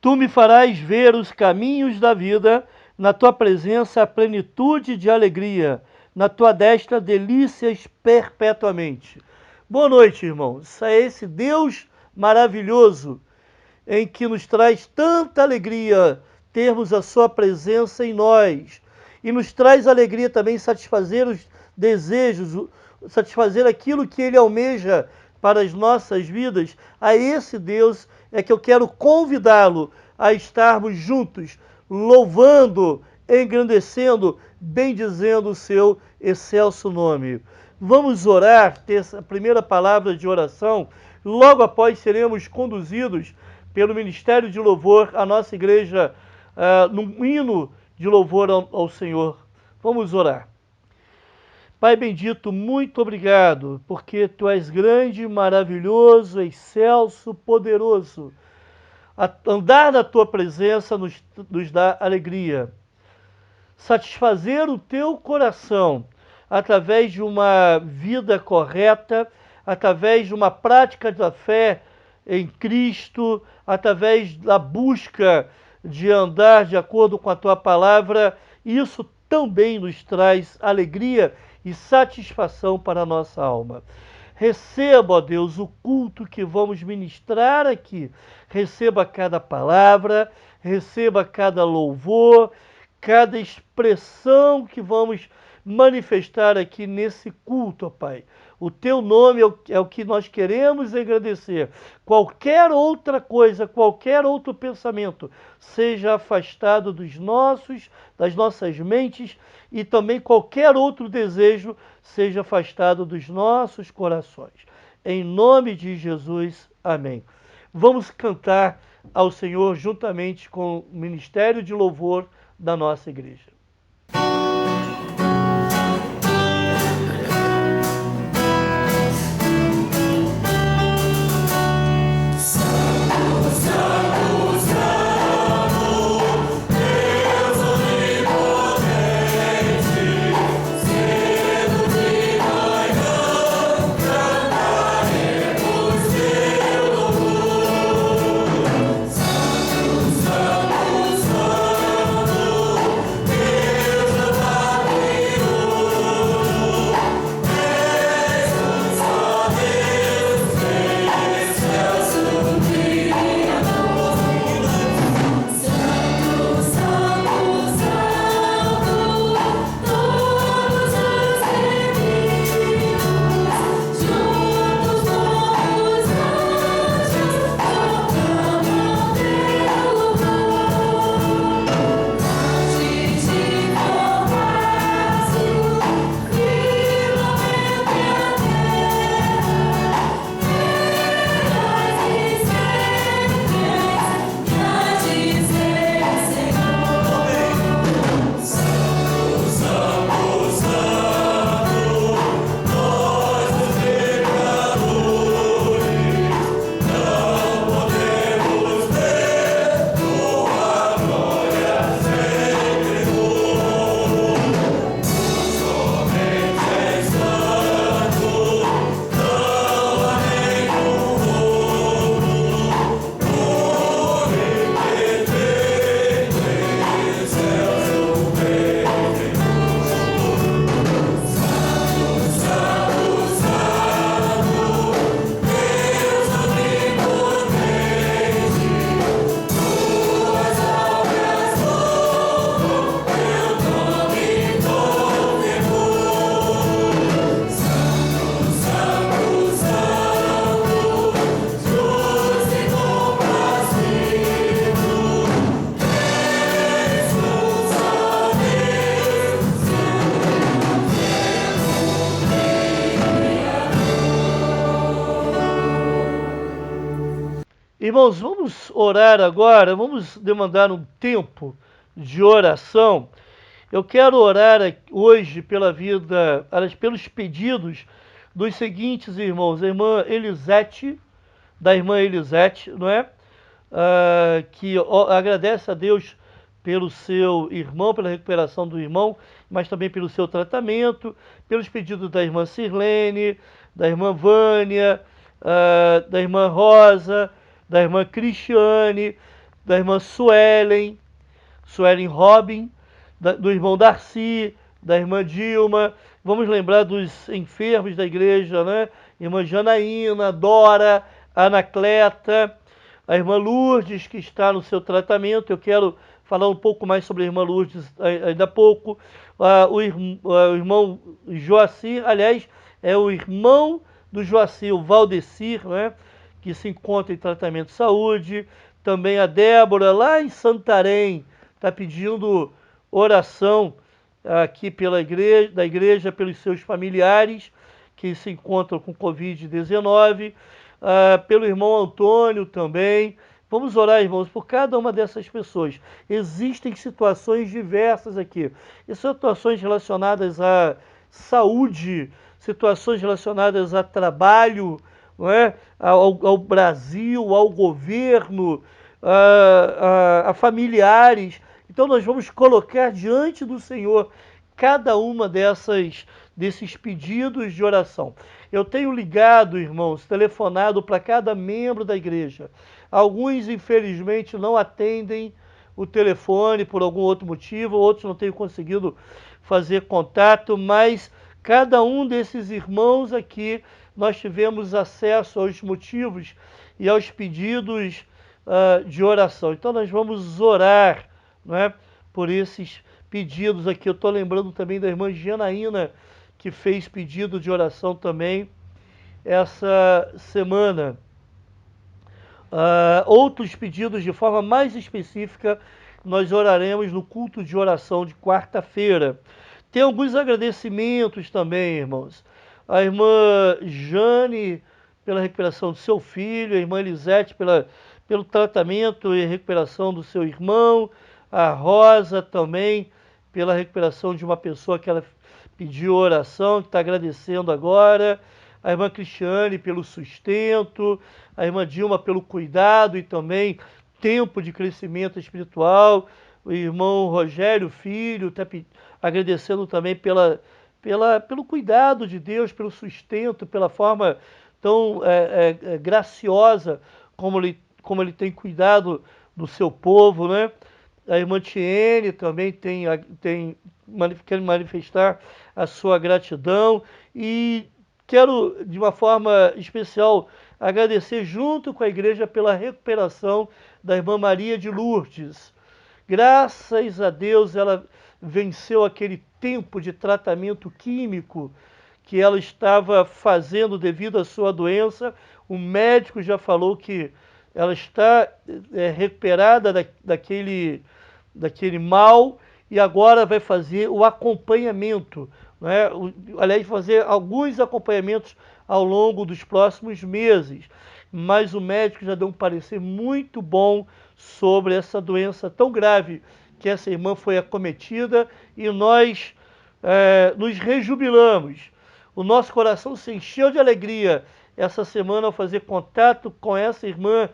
Tu me farás ver os caminhos da vida, na tua presença a plenitude de alegria, na tua destra delícias perpetuamente. Boa noite, irmãos. É esse Deus maravilhoso em que nos traz tanta alegria termos a sua presença em nós. E nos traz alegria também satisfazer os desejos, satisfazer aquilo que Ele almeja para as nossas vidas. A esse Deus é que eu quero convidá-lo a estarmos juntos, louvando, engrandecendo, bendizendo o seu excelso nome. Vamos orar, ter a primeira palavra de oração. Logo após seremos conduzidos pelo Ministério de Louvor à nossa igreja, num hino de louvor ao Senhor. Vamos orar. Pai bendito, muito obrigado, porque Tu és grande, maravilhoso, excelso, poderoso. Andar na Tua presença nos dá alegria. Satisfazer o Teu coração através de uma vida correta, através de uma prática da fé em Cristo, através da busca de andar de acordo com a Tua palavra, isso também nos traz alegria e satisfação para a nossa alma. Receba, ó Deus, o culto que vamos ministrar aqui. Receba cada palavra, receba cada louvor, cada expressão que vamos manifestar aqui nesse culto, ó Pai. O Teu nome é o que nós queremos agradecer. Qualquer outra coisa, qualquer outro pensamento, seja afastado das nossas mentes, e também qualquer outro desejo seja afastado dos nossos corações. Em nome de Jesus, amém. Vamos cantar ao Senhor juntamente com o Ministério de Louvor da nossa igreja. Irmãos, vamos orar agora, vamos demandar um tempo de oração. Eu quero orar hoje pela vida, pelos pedidos dos seguintes irmãos. A irmã Elisete, da irmã Elisete, não é? Que agradece a Deus pelo seu irmão, pela recuperação do irmão, mas também pelo seu tratamento, pelos pedidos da irmã Sirlene, da irmã Vânia, da irmã Rosa, da irmã Cristiane, da irmã Suelen Robin, do irmão Darcy, da irmã Dilma. Vamos lembrar dos enfermos da igreja, né? Irmã Janaína, Dora, Anacleta, a irmã Lourdes, que está no seu tratamento. Eu quero falar um pouco mais sobre a irmã Lourdes ainda há pouco. O irmão Joacir, aliás, é o irmão do Joacir, o Valdecir, né? Que se encontra em tratamento de saúde. Também a Débora, lá em Santarém, está pedindo oração aqui da igreja pelos seus familiares que se encontram com Covid-19, pelo irmão Antônio também. Vamos orar, irmãos, por cada uma dessas pessoas. Existem situações diversas aqui. E situações relacionadas à saúde, situações relacionadas a trabalho, não é? ao Brasil, ao governo, a familiares. Então nós vamos colocar diante do Senhor cada uma desses pedidos de oração. Eu tenho ligado, irmãos, telefonado para cada membro da igreja. Alguns, infelizmente, não atendem o telefone por algum outro motivo, outros não têm conseguido fazer contato, mas cada um desses irmãos aqui, nós tivemos acesso aos motivos e aos pedidos de oração. Então nós vamos orar, não é, por esses pedidos aqui. Eu estou lembrando também da irmã Janaína, que fez pedido de oração também essa semana. Outros pedidos de forma mais específica, nós oraremos no culto de oração de quarta-feira. Tem alguns agradecimentos também, irmãos. A irmã Jane, pela recuperação do seu filho, a irmã Elisete, pelo tratamento e recuperação do seu irmão, a Rosa também, pela recuperação de uma pessoa que ela pediu oração, que está agradecendo agora, a irmã Cristiane pelo sustento, a irmã Dilma pelo cuidado e também tempo de crescimento espiritual, o irmão Rogério Filho está agradecendo também pelo cuidado de Deus, pelo sustento, pela forma tão graciosa como ele tem cuidado do seu povo, né? A irmã Tiene também quer manifestar a sua gratidão e quero, de uma forma especial, agradecer junto com a igreja pela recuperação da irmã Maria de Lourdes. Graças a Deus ela venceu aquele tempo de tratamento químico que ela estava fazendo devido à sua doença. O médico já falou que ela está recuperada daquele mal e agora vai fazer o acompanhamento, né? Aliás, fazer alguns acompanhamentos ao longo dos próximos meses. Mas o médico já deu um parecer muito bom sobre essa doença tão grave que essa irmã foi acometida e nós nos rejubilamos. O nosso coração se encheu de alegria essa semana ao fazer contato com essa irmã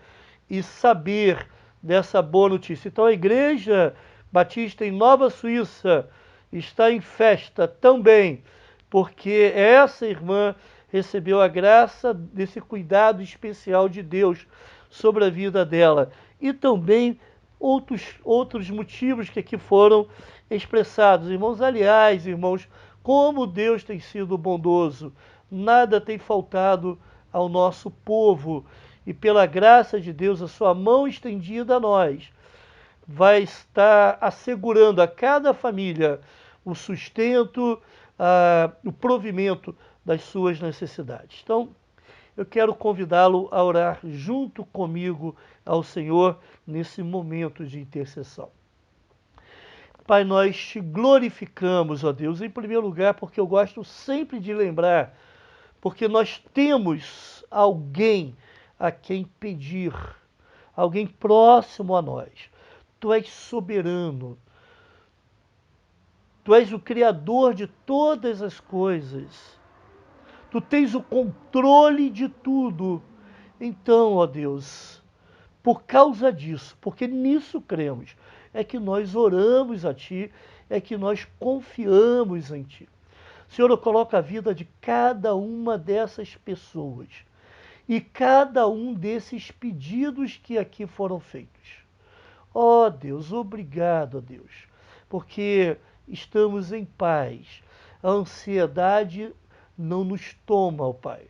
e saber dessa boa notícia. Então a Igreja Batista em Nova Suíça está em festa também, porque essa irmã recebeu a graça desse cuidado especial de Deus sobre a vida dela. E também outros motivos que aqui foram expressados. Irmãos, aliás, irmãos, como Deus tem sido bondoso, nada tem faltado ao nosso povo, e pela graça de Deus, a sua mão estendida a nós, vai estar assegurando a cada família o sustento, o provimento das suas necessidades. Então, eu quero convidá-lo a orar junto comigo ao Senhor nesse momento de intercessão. Pai, nós te glorificamos, ó Deus, em primeiro lugar, porque eu gosto sempre de lembrar, porque nós temos alguém a quem pedir, alguém próximo a nós. Tu és soberano, tu és o Criador de todas as coisas, tu tens o controle de tudo. Então, ó Deus, por causa disso, porque nisso cremos, é que nós oramos a Ti, é que nós confiamos em Ti. Senhor, eu coloco a vida de cada uma dessas pessoas e cada um desses pedidos que aqui foram feitos. Ó Deus, obrigado, ó Deus, porque estamos em paz. A ansiedade não nos toma, ó Pai.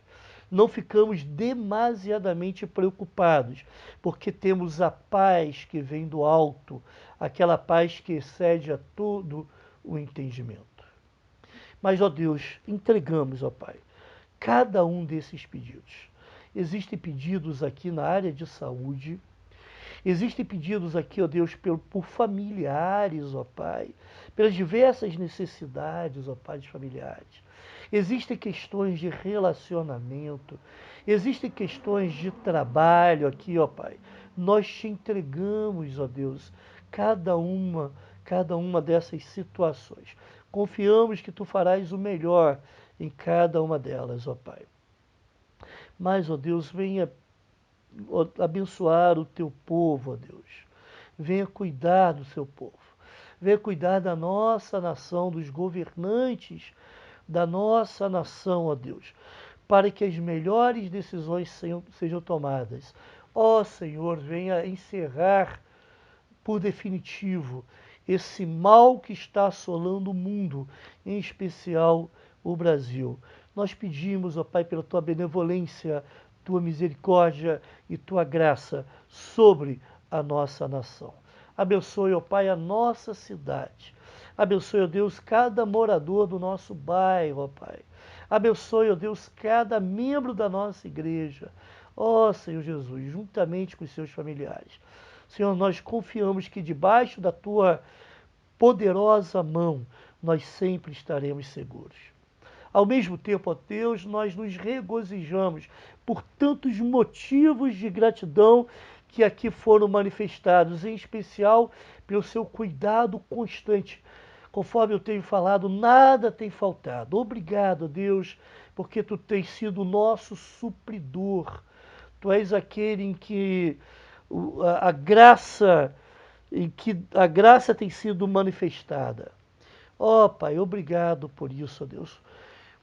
Não ficamos demasiadamente preocupados, porque temos a paz que vem do alto, aquela paz que excede a todo o entendimento. Mas, ó Deus, entregamos, ó Pai, cada um desses pedidos. Existem pedidos aqui na área de saúde. Existem pedidos aqui, ó Deus, por familiares, ó Pai, pelas diversas necessidades, ó Pai, de familiares. Existem questões de relacionamento, existem questões de trabalho aqui, ó Pai. Nós te entregamos, ó Deus, cada uma, cada uma dessas situações. Confiamos que tu farás o melhor em cada uma delas, ó Pai. Mas, ó Deus, venha abençoar o teu povo, ó Deus. Venha cuidar do seu povo. Venha cuidar da nossa nação, dos governantes da nossa nação, ó Deus, para que as melhores decisões sejam tomadas. Ó Senhor, venha encerrar por definitivo esse mal que está assolando o mundo, em especial o Brasil. Nós pedimos, ó Pai, pela tua benevolência, tua misericórdia e tua graça sobre a nossa nação. Abençoe, ó Pai, a nossa cidade. Abençoe, ó Deus, cada morador do nosso bairro, ó Pai. Abençoe, ó Deus, cada membro da nossa igreja. Ó Senhor Jesus, juntamente com os seus familiares. Senhor, nós confiamos que debaixo da tua poderosa mão nós sempre estaremos seguros. Ao mesmo tempo, ó Deus, nós nos regozijamos por tantos motivos de gratidão que aqui foram manifestados, em especial pelo seu cuidado constante. Conforme eu tenho falado, nada tem faltado. Obrigado, Deus, porque tu tens sido o nosso supridor. Tu és aquele em que a graça, em que a graça tem sido manifestada. Ó Pai, obrigado por isso, ó Deus.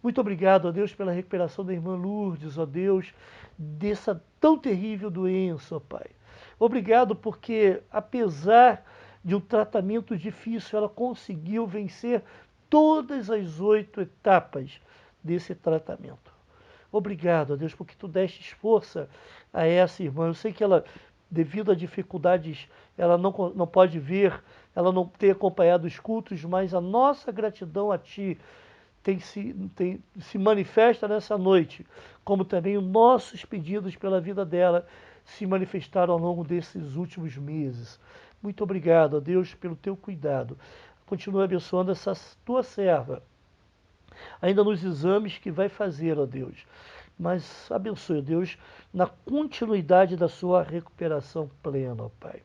Muito obrigado, ó Deus, pela recuperação da irmã Lourdes, ó Deus, dessa tão terrível doença, ó Pai. Obrigado porque, apesar de um tratamento difícil, ela conseguiu vencer todas as 8 etapas desse tratamento. Obrigado, ó Deus, porque tu deste força a essa irmã. Eu sei que ela, devido a dificuldades, ela não pode ver, ela não tem acompanhado os cultos, mas a nossa gratidão a ti se manifesta nessa noite, como também os nossos pedidos pela vida dela se manifestaram ao longo desses últimos meses. Muito obrigado, ó Deus, pelo teu cuidado. Continua abençoando essa tua serva, ainda nos exames que vai fazer, ó Deus. Mas abençoe, ó Deus, na continuidade da sua recuperação plena, ó Pai.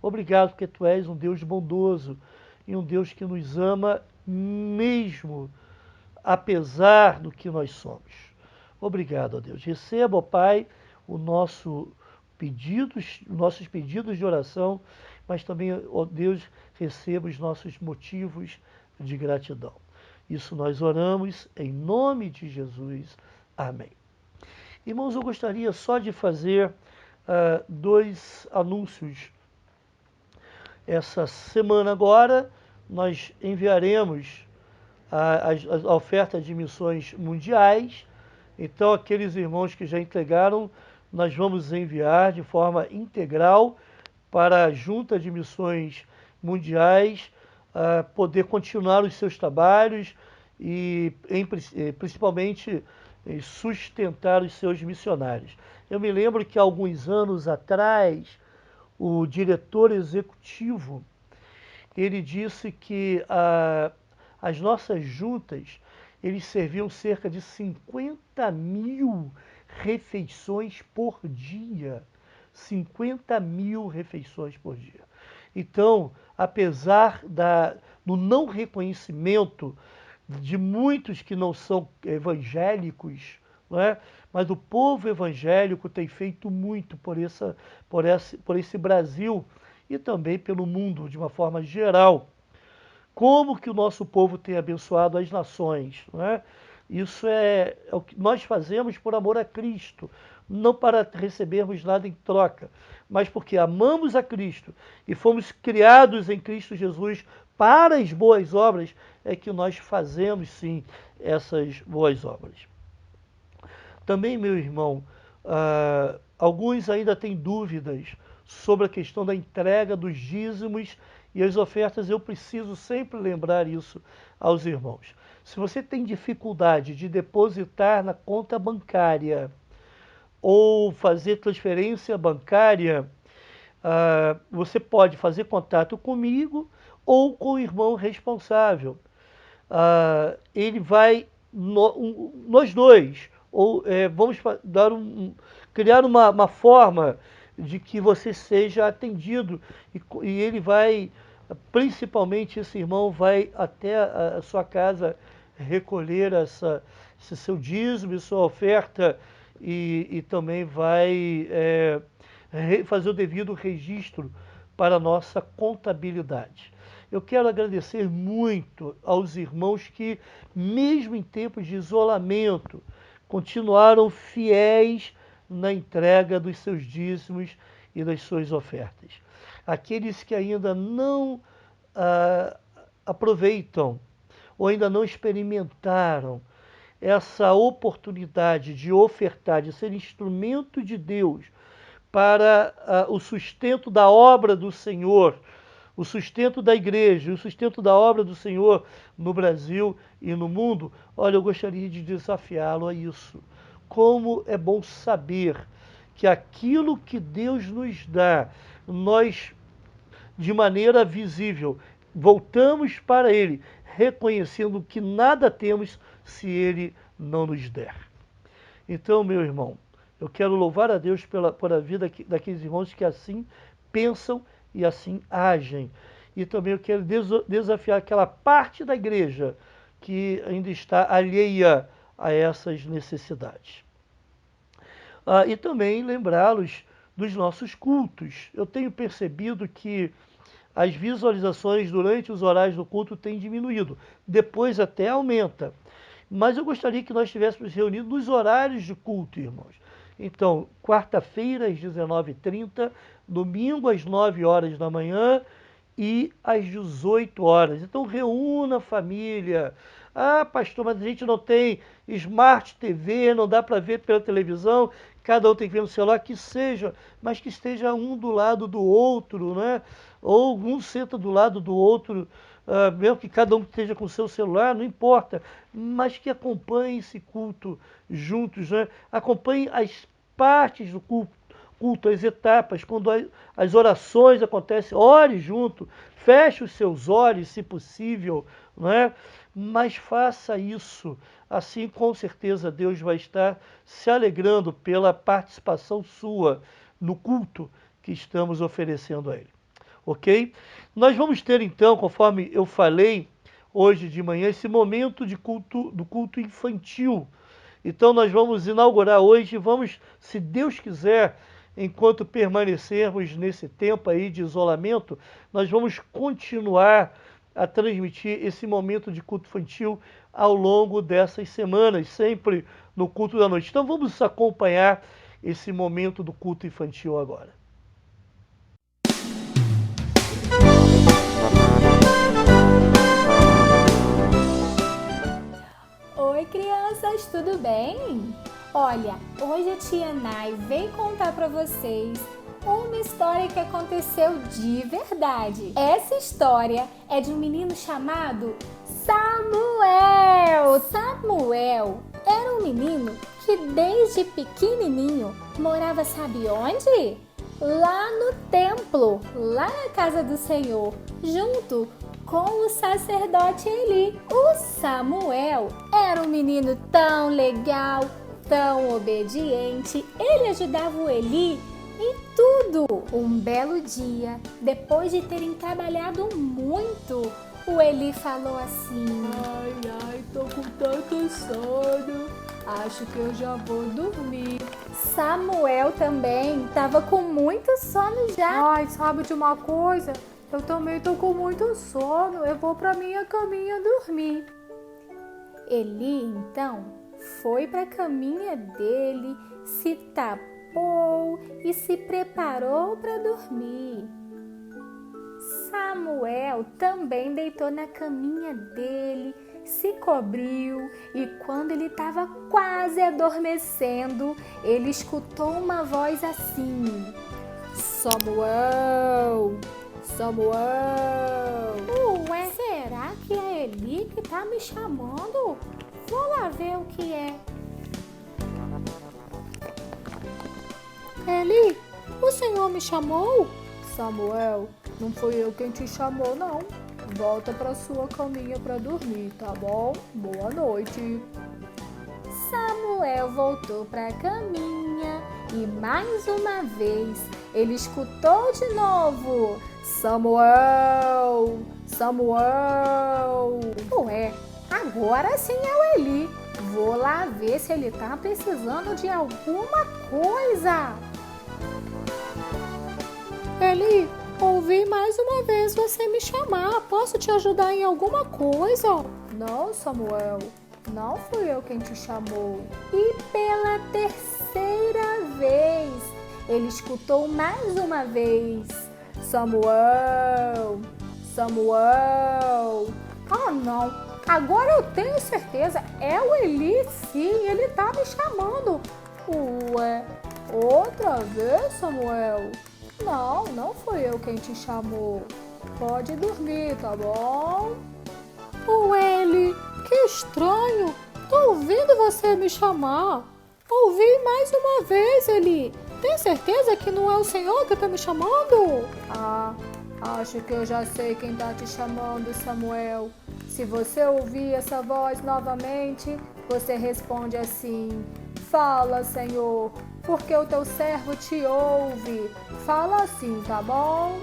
Obrigado porque tu és um Deus bondoso e um Deus que nos ama mesmo apesar do que nós somos. Obrigado, ó Deus. Receba, ó Pai, nossos pedidos de oração, mas também, ó Deus, receba os nossos motivos de gratidão. Isso nós oramos em nome de Jesus. Amém. Irmãos, eu gostaria só de fazer 2 anúncios. Essa semana agora, nós enviaremos a oferta de missões mundiais. Então, aqueles irmãos que já entregaram, nós vamos enviar de forma integral para a Junta de Missões Mundiais poder continuar os seus trabalhos e, principalmente, sustentar os seus missionários. Eu me lembro que há alguns anos atrás, o diretor executivo, ele disse que as nossas juntas, eles serviam cerca de 50.000 refeições por dia. 50.000 refeições por dia. Então, apesar do não reconhecimento de muitos que não são evangélicos, não é? Mas o povo evangélico tem feito muito por esse Brasil e também pelo mundo de uma forma geral. Como que o nosso povo tem abençoado as nações, não é? Isso é o que nós fazemos por amor a Cristo, não para recebermos nada em troca, mas porque amamos a Cristo e fomos criados em Cristo Jesus para as boas obras, é que nós fazemos sim essas boas obras. Também, meu irmão, alguns ainda têm dúvidas sobre a questão da entrega dos dízimos e as ofertas. Eu preciso sempre lembrar isso aos irmãos. Se você tem dificuldade de depositar na conta bancária ou fazer transferência bancária, você pode fazer contato comigo ou com o irmão responsável. Ele vai, nós dois, ou vamos dar criar uma forma de que você seja atendido e ele vai, principalmente esse irmão vai até a sua casa recolher esse seu dízimo, sua oferta e também vai fazer o devido registro para a nossa contabilidade. Eu quero agradecer muito aos irmãos que, mesmo em tempos de isolamento, continuaram fiéis na entrega dos seus dízimos e das suas ofertas. Aqueles que ainda não aproveitam ou ainda não experimentaram essa oportunidade de ofertar, de ser instrumento de Deus para o sustento da obra do Senhor, o sustento da igreja, o sustento da obra do Senhor no Brasil e no mundo. Olha, eu gostaria de desafiá-lo a isso. Como é bom saber que aquilo que Deus nos dá, nós, de maneira visível, voltamos para Ele, reconhecendo que nada temos se Ele não nos der. Então, meu irmão, eu quero louvar a Deus por a vida daqueles irmãos que assim pensam e assim agem. E também eu quero desafiar aquela parte da igreja que ainda está alheia a essas necessidades. E também lembrá-los dos nossos cultos. Eu tenho percebido que as visualizações durante os horários do culto têm diminuído. Depois até aumenta. Mas eu gostaria que nós estivéssemos reunidos nos horários de culto, irmãos. Então, quarta-feira às 19h30, domingo às 9 horas da manhã e às 18 horas. Então, reúna a família. Pastor, mas a gente não tem Smart TV, não dá para ver pela televisão, cada um tem que ver no celular, que seja, mas que esteja um do lado do outro, né? Ou um senta do lado do outro, mesmo que cada um esteja com o seu celular, não importa, mas que acompanhe esse culto juntos, né? Acompanhe as partes do culto, as etapas, quando as orações acontecem, ore junto, feche os seus olhos, se possível, né? Mas faça isso, assim com certeza Deus vai estar se alegrando pela participação sua no culto que estamos oferecendo a Ele. Ok? Nós vamos ter então, conforme eu falei hoje de manhã, esse momento de culto, do culto infantil. Então nós vamos inaugurar hoje, vamos, se Deus quiser, enquanto permanecermos nesse tempo aí de isolamento, nós vamos continuar a transmitir esse momento de culto infantil ao longo dessas semanas, sempre no culto da noite. Então vamos acompanhar esse momento do culto infantil agora. Oi, crianças, tudo bem? Olha, hoje a tia Nai veio contar para vocês uma história que aconteceu de verdade. Essa história é de um menino chamado Samuel. Samuel era um menino que desde pequenininho morava, sabe onde? Lá no templo, lá na casa do Senhor, junto com o sacerdote Eli. O Samuel era um menino tão legal, tão obediente. Ele ajudava o Eli em tudo. Um belo dia, depois de terem trabalhado muito, o Eli falou assim: ai, tô com tanto sono, acho que eu já vou dormir. Samuel também estava com muito sono já. Ai, sabe de uma coisa? Eu também tô com muito sono, eu vou pra minha caminha dormir. Eli, então, foi pra caminha dele, se tapou limpou e se preparou para dormir. Samuel também deitou na caminha dele, se cobriu e quando ele estava quase adormecendo, ele escutou uma voz assim: Samuel, Samuel. Ué, será que é Eli que tá me chamando? Vou lá ver o que é. Eli, o senhor me chamou? Samuel, não fui eu quem te chamou, não. Volta pra sua caminha pra dormir, tá bom? Boa noite. Samuel voltou para a caminha e mais uma vez ele escutou de novo: Samuel, Samuel. Ué, agora sim é o Eli. Vou lá ver se ele tá precisando de alguma coisa. Eli, ouvi mais uma vez você me chamar. Posso te ajudar em alguma coisa? Não, Samuel. Não fui eu quem te chamou. E pela terceira vez, ele escutou mais uma vez: Samuel, Samuel. Ah, não. Agora eu tenho certeza. É o Eli, sim. Ele tá me chamando. Ué, outra vez, Samuel? Não, não fui eu quem te chamou. Pode dormir, tá bom? Ué, Eli, que estranho. Tô ouvindo você me chamar. Ouvi mais uma vez, Eli. Tem certeza que não é o Senhor que tá me chamando? Ah, acho que eu já sei quem tá te chamando, Samuel. Se você ouvir essa voz novamente, você responde assim: Fala, Senhor, porque o teu servo te ouve. Fala assim, tá bom?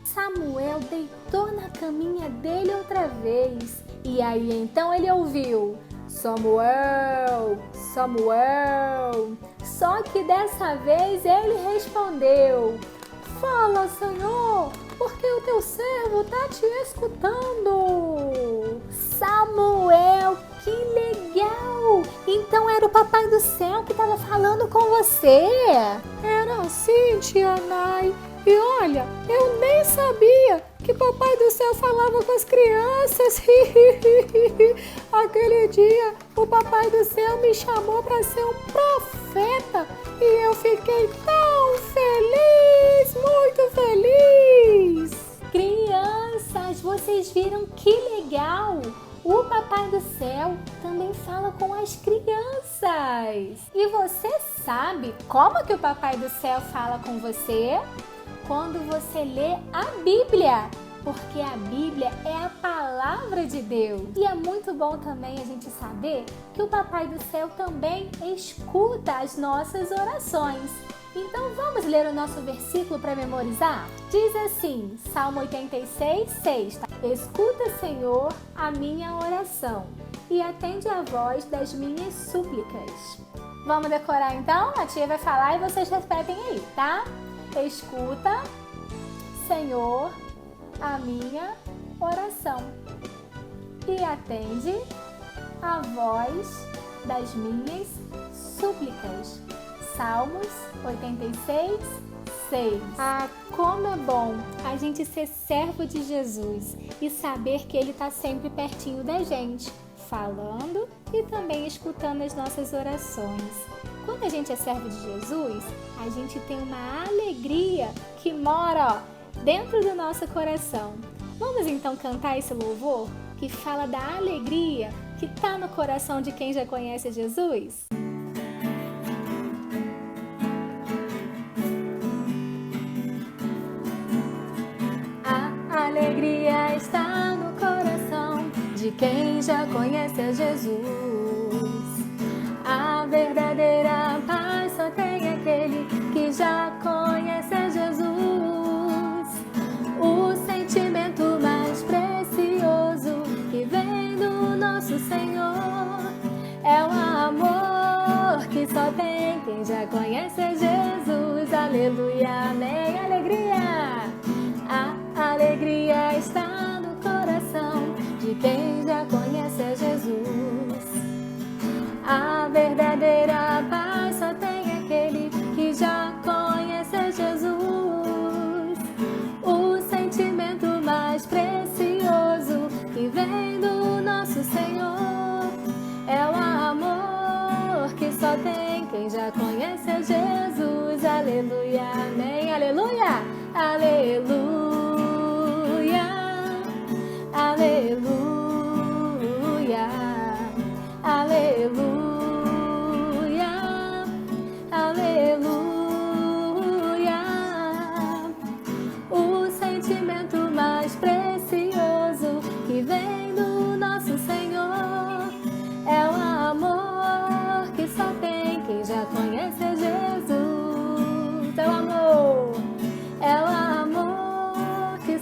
Samuel deitou na caminha dele outra vez. E aí então ele ouviu: Samuel, Samuel. Só que dessa vez ele respondeu: Fala, Senhor, porque o teu servo tá te escutando. Samuel, que legal! Então era o Papai do Céu que estava falando com você? Era assim, tia Nai. E olha, eu nem sabia que Papai do Céu falava com as crianças. Aquele dia, o Papai do Céu me chamou para ser um profeta e eu fiquei tão feliz, muito feliz. Crianças, vocês viram que legal? O Papai do Céu também fala com as crianças. E você sabe como que o Papai do Céu fala com você? Quando você lê a Bíblia, porque a Bíblia é a palavra de Deus. E é muito bom também a gente saber que o Papai do Céu também escuta as nossas orações. Então vamos ler o nosso versículo para memorizar? Diz assim, Salmo 86, 6. Escuta, Senhor, a minha oração e atende a voz das minhas súplicas. Vamos decorar então? A tia vai falar e vocês repetem aí, tá? Escuta, Senhor, a minha oração e atende a voz das minhas súplicas. Salmos 86, 6. Ah, como é bom a gente ser servo de Jesus e saber que Ele está sempre pertinho da gente, falando e também escutando as nossas orações. Quando a gente é servo de Jesus, a gente tem uma alegria que mora dentro do nosso coração. Vamos então cantar esse louvor que fala da alegria que está no coração de quem já conhece Jesus? A alegria está no coração de quem já conhece a Jesus. A verdadeira paz só tem aquele que já conhece a Jesus. O sentimento mais precioso que vem do nosso Senhor é o amor que só tem quem já conhece a Jesus. Aleluia, amém, alegria. A alegria está no coração de quem já conhece a Jesus. A verdadeira paz só tem aquele que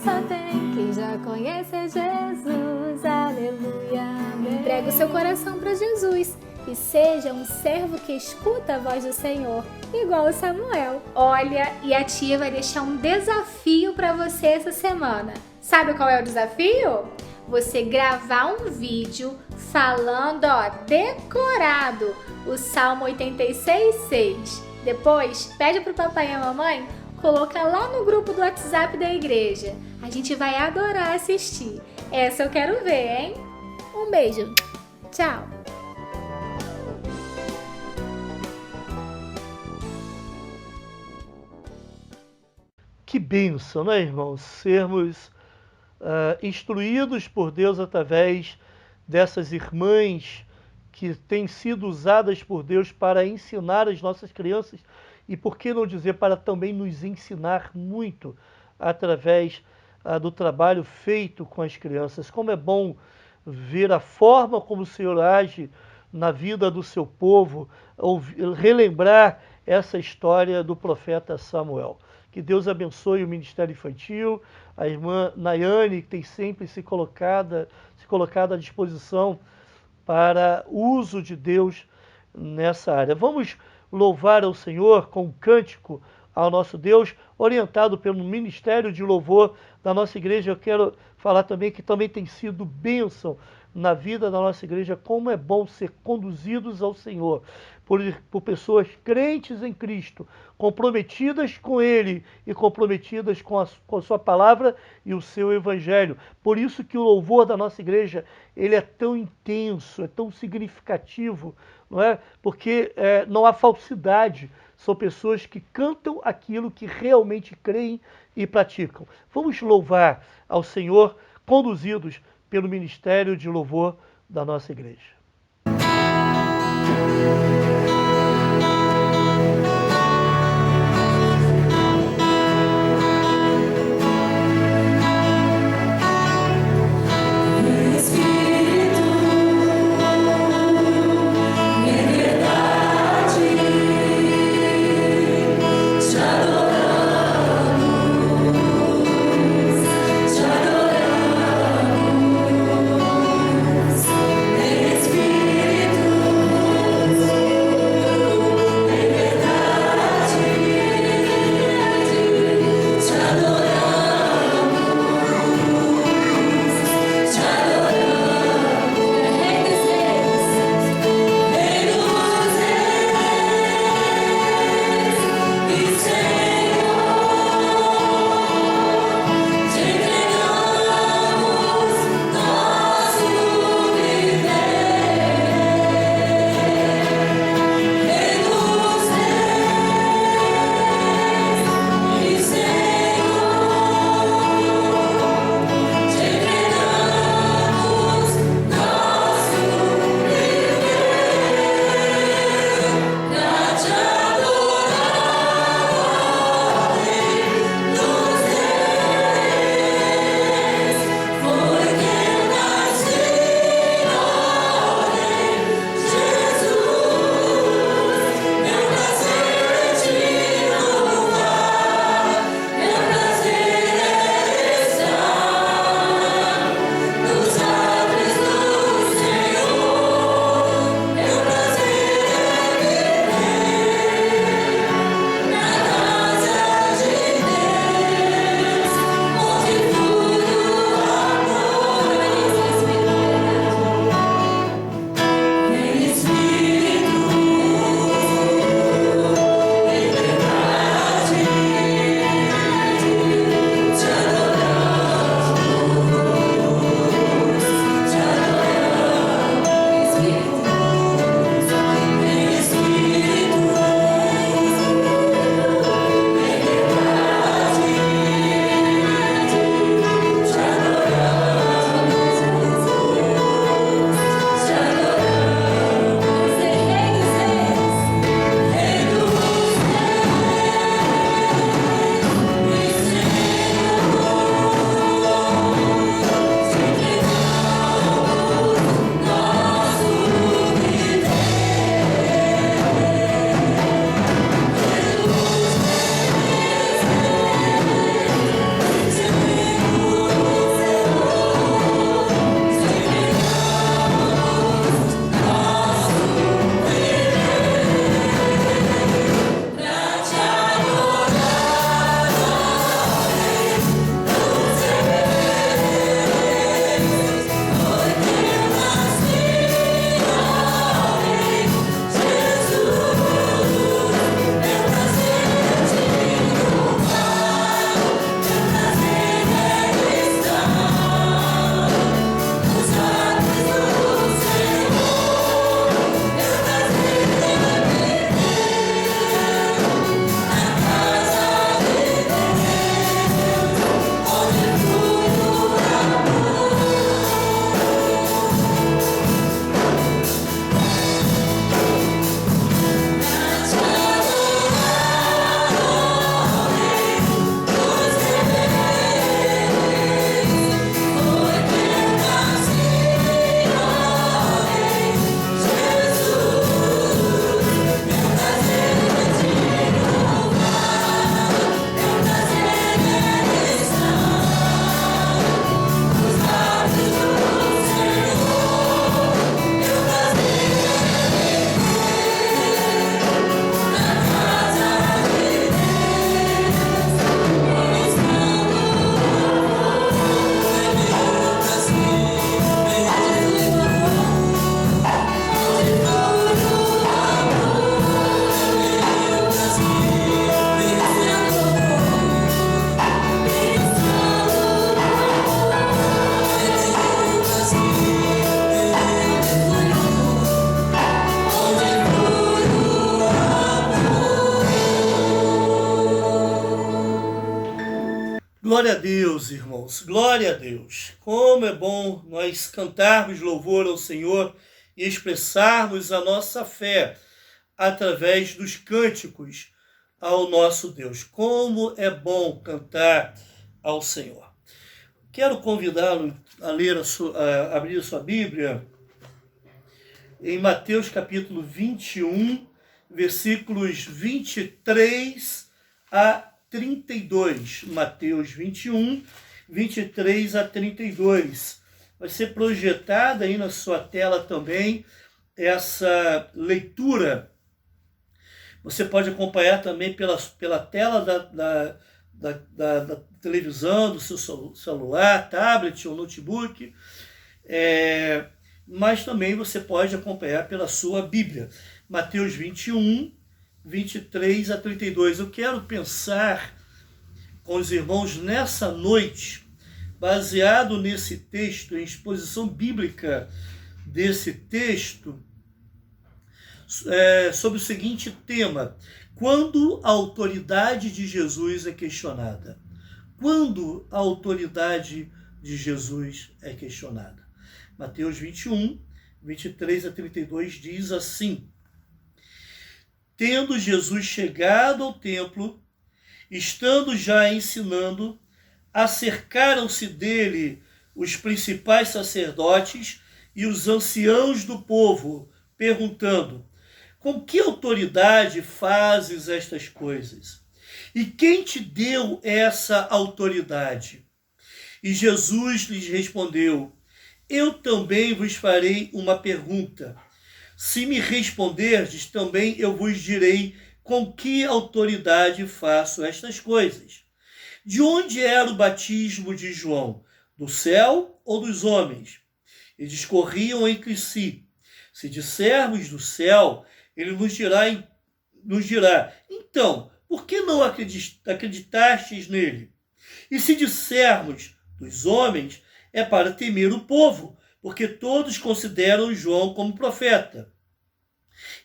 só tem quem já conhece é Jesus. Aleluia, amém. Entrega o seu coração para Jesus e seja um servo que escuta a voz do Senhor, igual o Samuel. Olha, e a tia vai deixar um desafio para você essa semana. Sabe qual é o desafio? Você gravar um vídeo falando, decorado, o Salmo 86:6. Depois, pede pro papai e a mamãe colocar lá no grupo do WhatsApp da igreja. A gente vai adorar assistir. Essa eu quero ver, hein? Um beijo. Tchau. Que bênção, né, irmãos? Sermos instruídos por Deus através dessas irmãs que têm sido usadas por Deus para ensinar as nossas crianças e, por que não dizer, para também nos ensinar muito através do trabalho feito com as crianças. Como é bom ver a forma como o Senhor age na vida do seu povo, relembrar essa história do profeta Samuel. Que Deus abençoe o Ministério Infantil, a irmã Nayane, que tem sempre se colocado à disposição para o uso de Deus nessa área. Vamos louvar ao Senhor com um cântico ao nosso Deus, orientado pelo Ministério de Louvor da nossa igreja. Eu quero falar também que também tem sido bênção na vida da nossa igreja, como é bom ser conduzidos ao Senhor por pessoas crentes em Cristo, comprometidas com Ele e comprometidas com a sua palavra e o seu evangelho. Por isso que o louvor da nossa igreja, ele é tão intenso, é tão significativo, não é? Porque não há falsidade. São pessoas que cantam aquilo que realmente creem e praticam. Vamos louvar ao Senhor, conduzidos pelo Ministério de Louvor da nossa igreja. Glória a Deus, irmãos, glória a Deus. Como é bom nós cantarmos louvor ao Senhor e expressarmos a nossa fé através dos cânticos ao nosso Deus. Como é bom cantar ao Senhor. Quero convidá-lo a ler a abrir a sua Bíblia em Mateus capítulo 21, versículos 23 a 32. Mateus 21, 23 a 32. Vai ser projetada aí na sua tela também essa leitura. Você pode acompanhar também pela tela da televisão, do seu celular, tablet ou notebook, mas também você pode acompanhar pela sua Bíblia. Mateus 21, 23 a 32. Eu quero pensar com os irmãos nessa noite, baseado nesse texto, em exposição bíblica desse texto, sobre o seguinte tema: quando a autoridade de Jesus é questionada. Quando a autoridade de Jesus é questionada. Mateus 21, 23 a 32 diz assim: tendo Jesus chegado ao templo, estando já ensinando, acercaram-se dele os principais sacerdotes e os anciãos do povo, perguntando: com que autoridade fazes estas coisas? E quem te deu essa autoridade? E Jesus lhes respondeu: eu também vos farei uma pergunta. Se me responderdes, também eu vos direi com que autoridade faço estas coisas. De onde era o batismo de João? Do céu ou dos homens? E discorriam entre si. Se dissermos do céu, ele nos dirá, então, por que não acreditastes nele? E se dissermos dos homens, é para temer o povo, porque todos consideram João como profeta.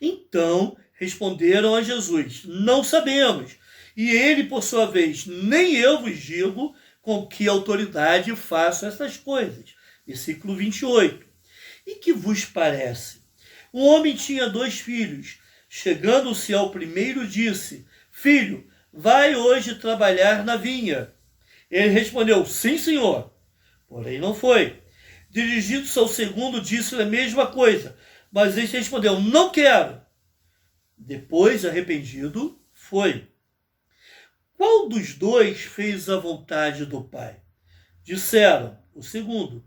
Então responderam a Jesus: não sabemos. E ele, por sua vez: nem eu vos digo com que autoridade faço essas coisas. Versículo 28. E que vos parece? Um homem tinha 2 filhos. Chegando-se ao primeiro, disse: filho, vai hoje trabalhar na vinha. Ele respondeu: sim, senhor. Porém não foi. Dirigindo-se ao segundo, disse-lhe a mesma coisa. Mas ele respondeu: não quero. Depois, arrependido, foi. Qual dos 2 fez a vontade do Pai? Disseram: o segundo.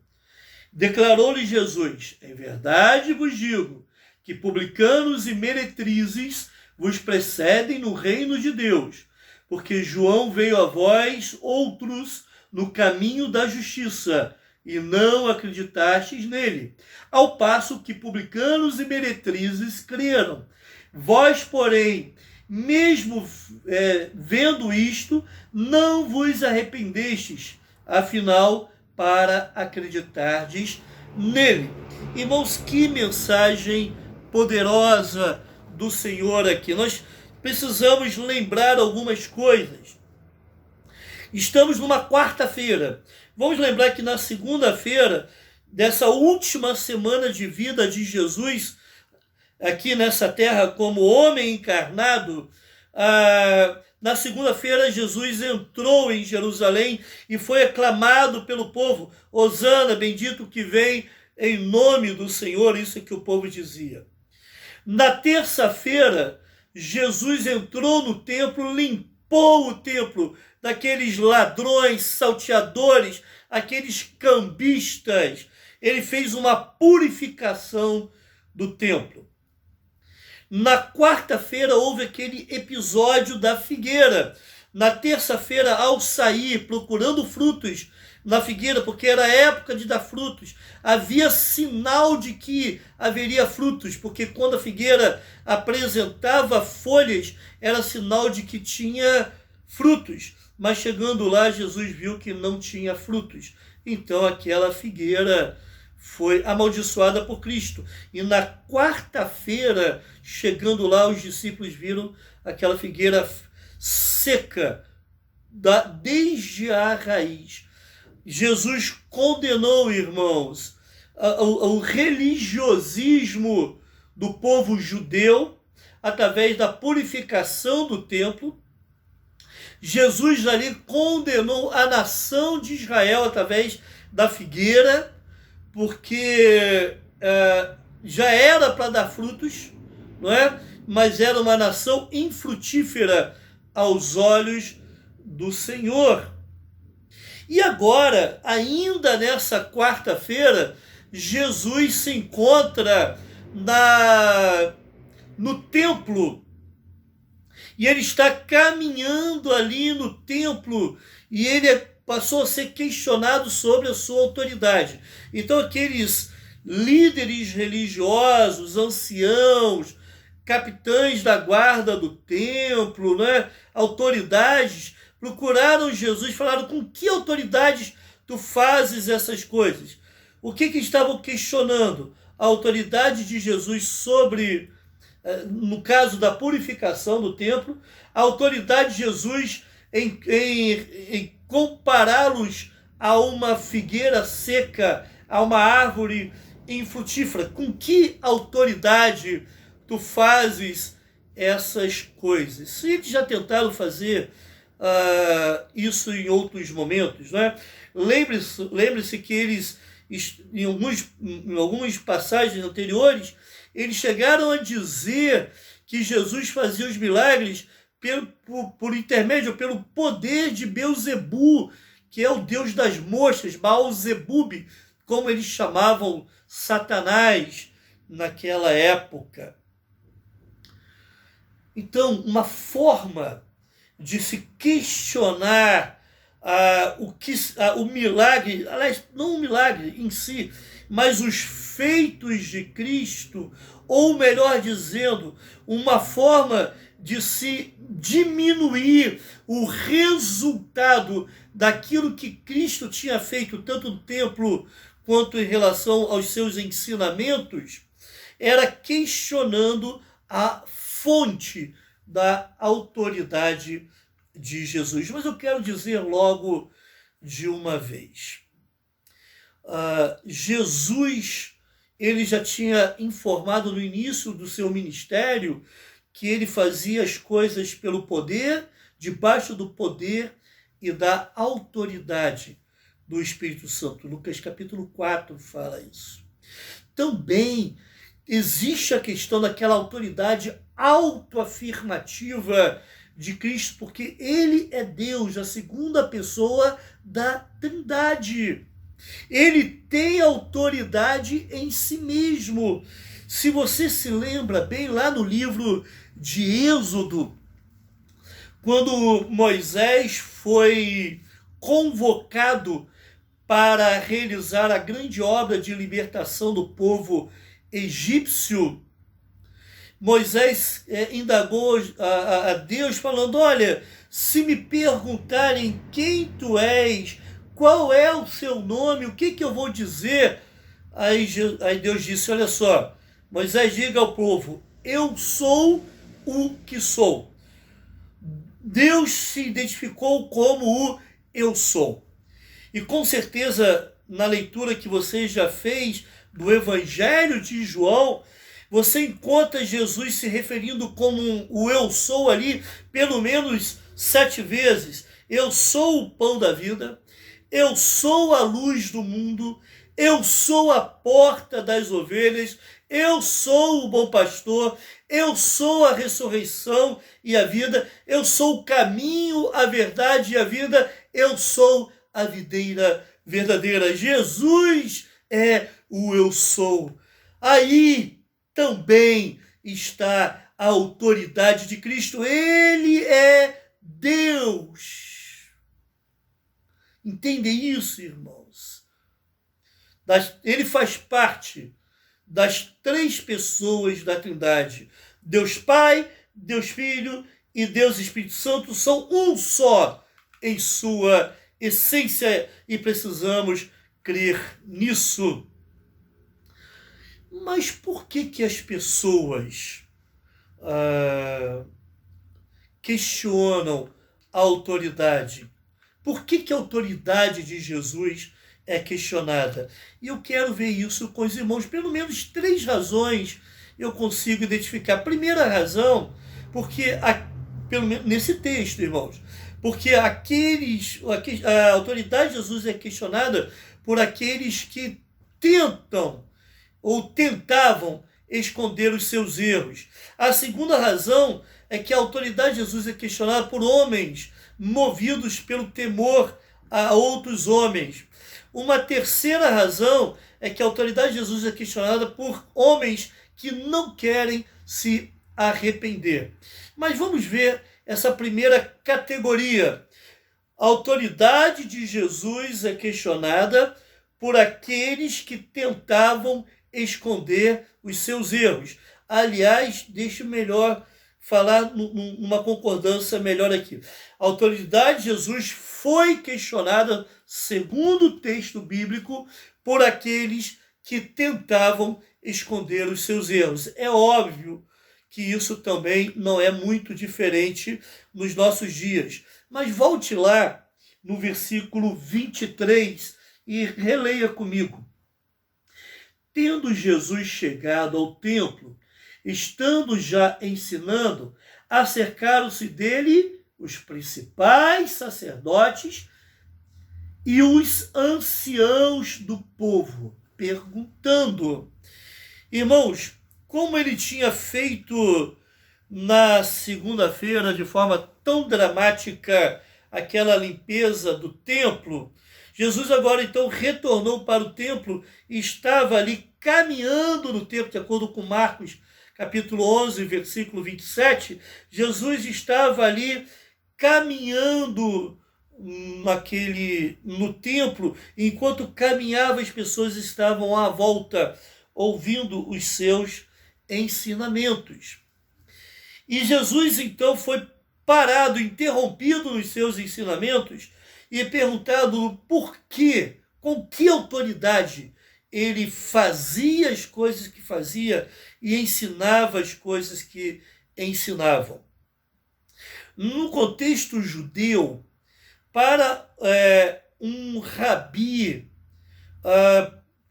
Declarou-lhe Jesus: em verdade vos digo que publicanos e meretrizes vos precedem no reino de Deus, porque João veio a vós outros no caminho da justiça, e não acreditastes nele, ao passo que publicanos e meretrizes creram. Vós, porém, mesmo vendo isto, não vos arrependestes, afinal, para acreditardes nele. Irmãos, que mensagem poderosa do Senhor aqui. Nós precisamos lembrar algumas coisas. Estamos numa quarta-feira. Vamos lembrar que na segunda-feira, dessa última semana de vida de Jesus, aqui nessa terra como homem encarnado, na segunda-feira Jesus entrou em Jerusalém e foi aclamado pelo povo: Hosana, bendito que vem em nome do Senhor. Isso é que o povo dizia. Na terça-feira, Jesus entrou no templo, limpou o templo daqueles ladrões, salteadores, aqueles cambistas. Ele fez uma purificação do templo. Na quarta-feira houve aquele episódio da figueira. Na terça-feira, ao sair procurando frutos na figueira, porque era a época de dar frutos, havia sinal de que haveria frutos, porque quando a figueira apresentava folhas, era sinal de que tinha frutos. Mas chegando lá, Jesus viu que não tinha frutos. Então aquela figueira foi amaldiçoada por Cristo. E na quarta-feira, chegando lá, os discípulos viram aquela figueira seca, desde a raiz. Jesus condenou, irmãos, o religiosismo do povo judeu através da purificação do templo. Jesus ali condenou a nação de Israel através da figueira, porque já era para dar frutos, não é? Mas era uma nação infrutífera aos olhos do Senhor. E agora, ainda nessa quarta-feira, Jesus se encontra no templo. E ele está caminhando ali no templo e ele passou a ser questionado sobre a sua autoridade. Então aqueles líderes religiosos, anciãos, capitães da guarda do templo, né, autoridades, procuraram Jesus e falaram: com que autoridades tu fazes essas coisas? O que estavam questionando? A autoridade de Jesus sobre, no caso da purificação do templo, a autoridade de Jesus em compará-los a uma figueira seca, a uma árvore infrutífera. Com que autoridade tu fazes essas coisas? Se eles já tentaram fazer isso em outros momentos, né? Lembre-se que eles, em algumas passagens anteriores, eles chegaram a dizer que Jesus fazia os milagres por intermédio, pelo poder de Belzebu, que é o deus das moscas, Baal-zebub, como eles chamavam Satanás naquela época. Então, uma forma de se questionar o milagre, aliás, não o milagre em si, mas os feitos de Cristo, ou melhor dizendo, uma forma de se diminuir o resultado daquilo que Cristo tinha feito, tanto no templo quanto em relação aos seus ensinamentos, era questionando a fonte da autoridade de Jesus. Mas eu quero dizer logo de uma vez, Jesus, ele já tinha informado no início do seu ministério que ele fazia as coisas pelo poder, debaixo do poder e da autoridade do Espírito Santo. Lucas capítulo 4 fala isso. Também existe a questão daquela autoridade autoafirmativa de Cristo, porque ele é Deus, a segunda pessoa da Trindade. Ele tem autoridade em si mesmo. Se você se lembra bem, lá no livro de Êxodo, quando Moisés foi convocado para realizar a grande obra de libertação do povo egípcio, Moisés indagou a Deus falando: olha, se me perguntarem quem tu és, qual é o seu nome, o que eu vou dizer? Aí Deus disse: olha só, Moisés, diga ao povo: eu sou o que sou. Deus se identificou como o eu sou. E com certeza, na leitura que você já fez do Evangelho de João, você encontra Jesus se referindo como o eu sou ali, pelo menos 7 vezes. Eu sou o pão da vida, eu sou a luz do mundo, eu sou a porta das ovelhas, eu sou o bom pastor, eu sou a ressurreição e a vida, eu sou o caminho, a verdade e a vida, eu sou a videira verdadeira. Jesus é o eu sou. Aí também está a autoridade de Cristo. Ele é Deus. Entendem isso, irmãos? Ele faz parte das 3 pessoas da Trindade. Deus Pai, Deus Filho e Deus Espírito Santo são um só em sua essência e precisamos crer nisso. Mas por que as pessoas questionam a autoridade? Por que a autoridade de Jesus é questionada? E eu quero ver isso com os irmãos. Pelo menos 3 razões eu consigo identificar. Primeira razão, porque, pelo menos nesse texto, irmãos, porque a autoridade de Jesus é questionada por aqueles que tentam ou tentavam esconder os seus erros. A segunda razão é que a autoridade de Jesus é questionada por homens movidos pelo temor a outros homens. Uma terceira razão é que a autoridade de Jesus é questionada por homens que não querem se arrepender. Mas vamos ver essa primeira categoria. A autoridade de Jesus é questionada por aqueles que tentavam esconder os seus erros. Aliás, deixa melhor falar numa concordância melhor aqui. A autoridade de Jesus foi questionada, segundo o texto bíblico, por aqueles que tentavam esconder os seus erros. É óbvio que isso também não é muito diferente nos nossos dias. Mas volte lá no versículo 23 e releia comigo. Tendo Jesus chegado ao templo, estando já ensinando, acercaram-se dele os principais sacerdotes e os anciãos do povo, perguntando. Irmãos, como ele tinha feito na segunda-feira de forma tão dramática aquela limpeza do templo, Jesus agora então retornou para o templo e estava ali caminhando no templo, de acordo com Marcos capítulo 11, versículo 27, Jesus estava ali caminhando no templo, enquanto caminhava as pessoas estavam à volta, ouvindo os seus ensinamentos. E Jesus então foi parado, interrompido nos seus ensinamentos e perguntado por quê, com que autoridade ele fazia as coisas que fazia e ensinava as coisas que ensinavam. No contexto judeu, para um rabi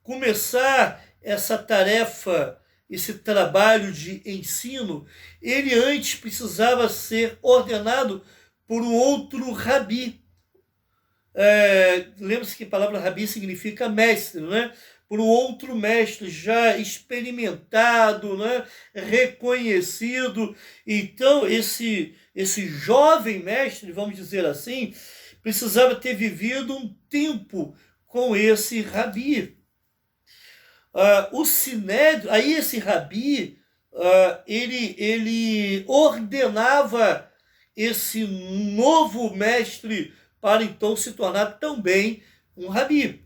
começar essa tarefa, esse trabalho de ensino, ele antes precisava ser ordenado por um outro rabi. Lembra-se que a palavra rabi significa mestre, né? Por um outro mestre já experimentado, né? Reconhecido. Então, esse jovem mestre, vamos dizer assim, precisava ter vivido um tempo com esse rabi. O sinédrio, aí esse rabi, ele ordenava esse novo mestre para então se tornar também um rabi.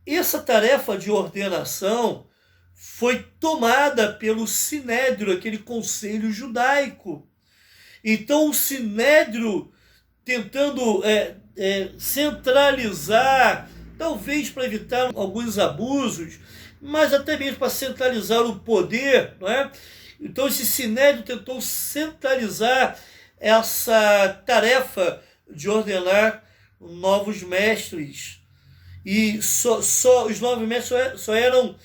Essa tarefa de ordenação foi tomada pelo sinédrio, aquele conselho judaico. Então o sinédrio, tentando centralizar, talvez para evitar alguns abusos, mas até mesmo para centralizar o poder, não é? Então esse sinédrio tentou centralizar essa tarefa de ordenar novos mestres. E só os novos mestres só eram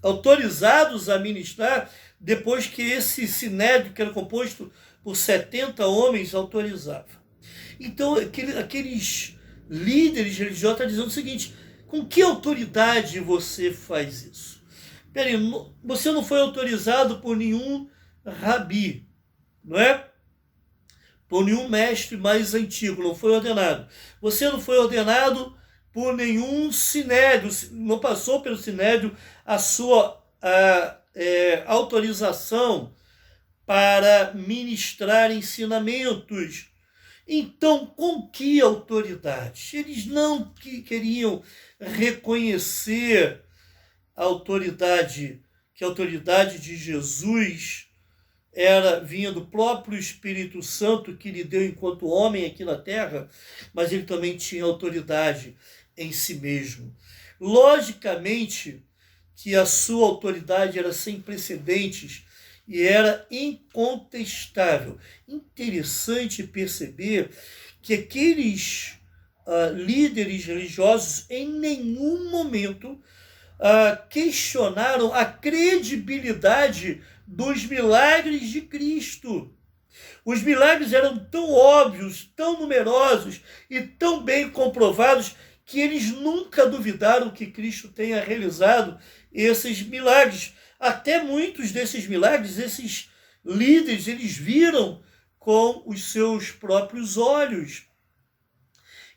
autorizados a ministrar depois que esse sinédrio, que era composto por 70 homens, autorizava. Então, aqueles líderes religiosos estão dizendo o seguinte: com que autoridade você faz isso? Peraí, você não foi autorizado por nenhum rabi, não é? Por nenhum mestre mais antigo, não foi ordenado. Você não foi ordenado por nenhum sinédrio, não passou pelo sinédrio a sua autorização para ministrar ensinamentos. Então, com que autoridade? Eles não queriam reconhecer a autoridade, que a autoridade de Jesus vinha do próprio Espírito Santo que lhe deu enquanto homem aqui na terra, mas ele também tinha autoridade em si mesmo. Logicamente que a sua autoridade era sem precedentes e era incontestável. Interessante perceber que aqueles líderes religiosos em nenhum momento questionaram a credibilidade dos milagres de Cristo. Os milagres eram tão óbvios, tão numerosos e tão bem comprovados que eles nunca duvidaram que Cristo tenha realizado esses milagres. Até muitos desses milagres, esses líderes, eles viram com os seus próprios olhos.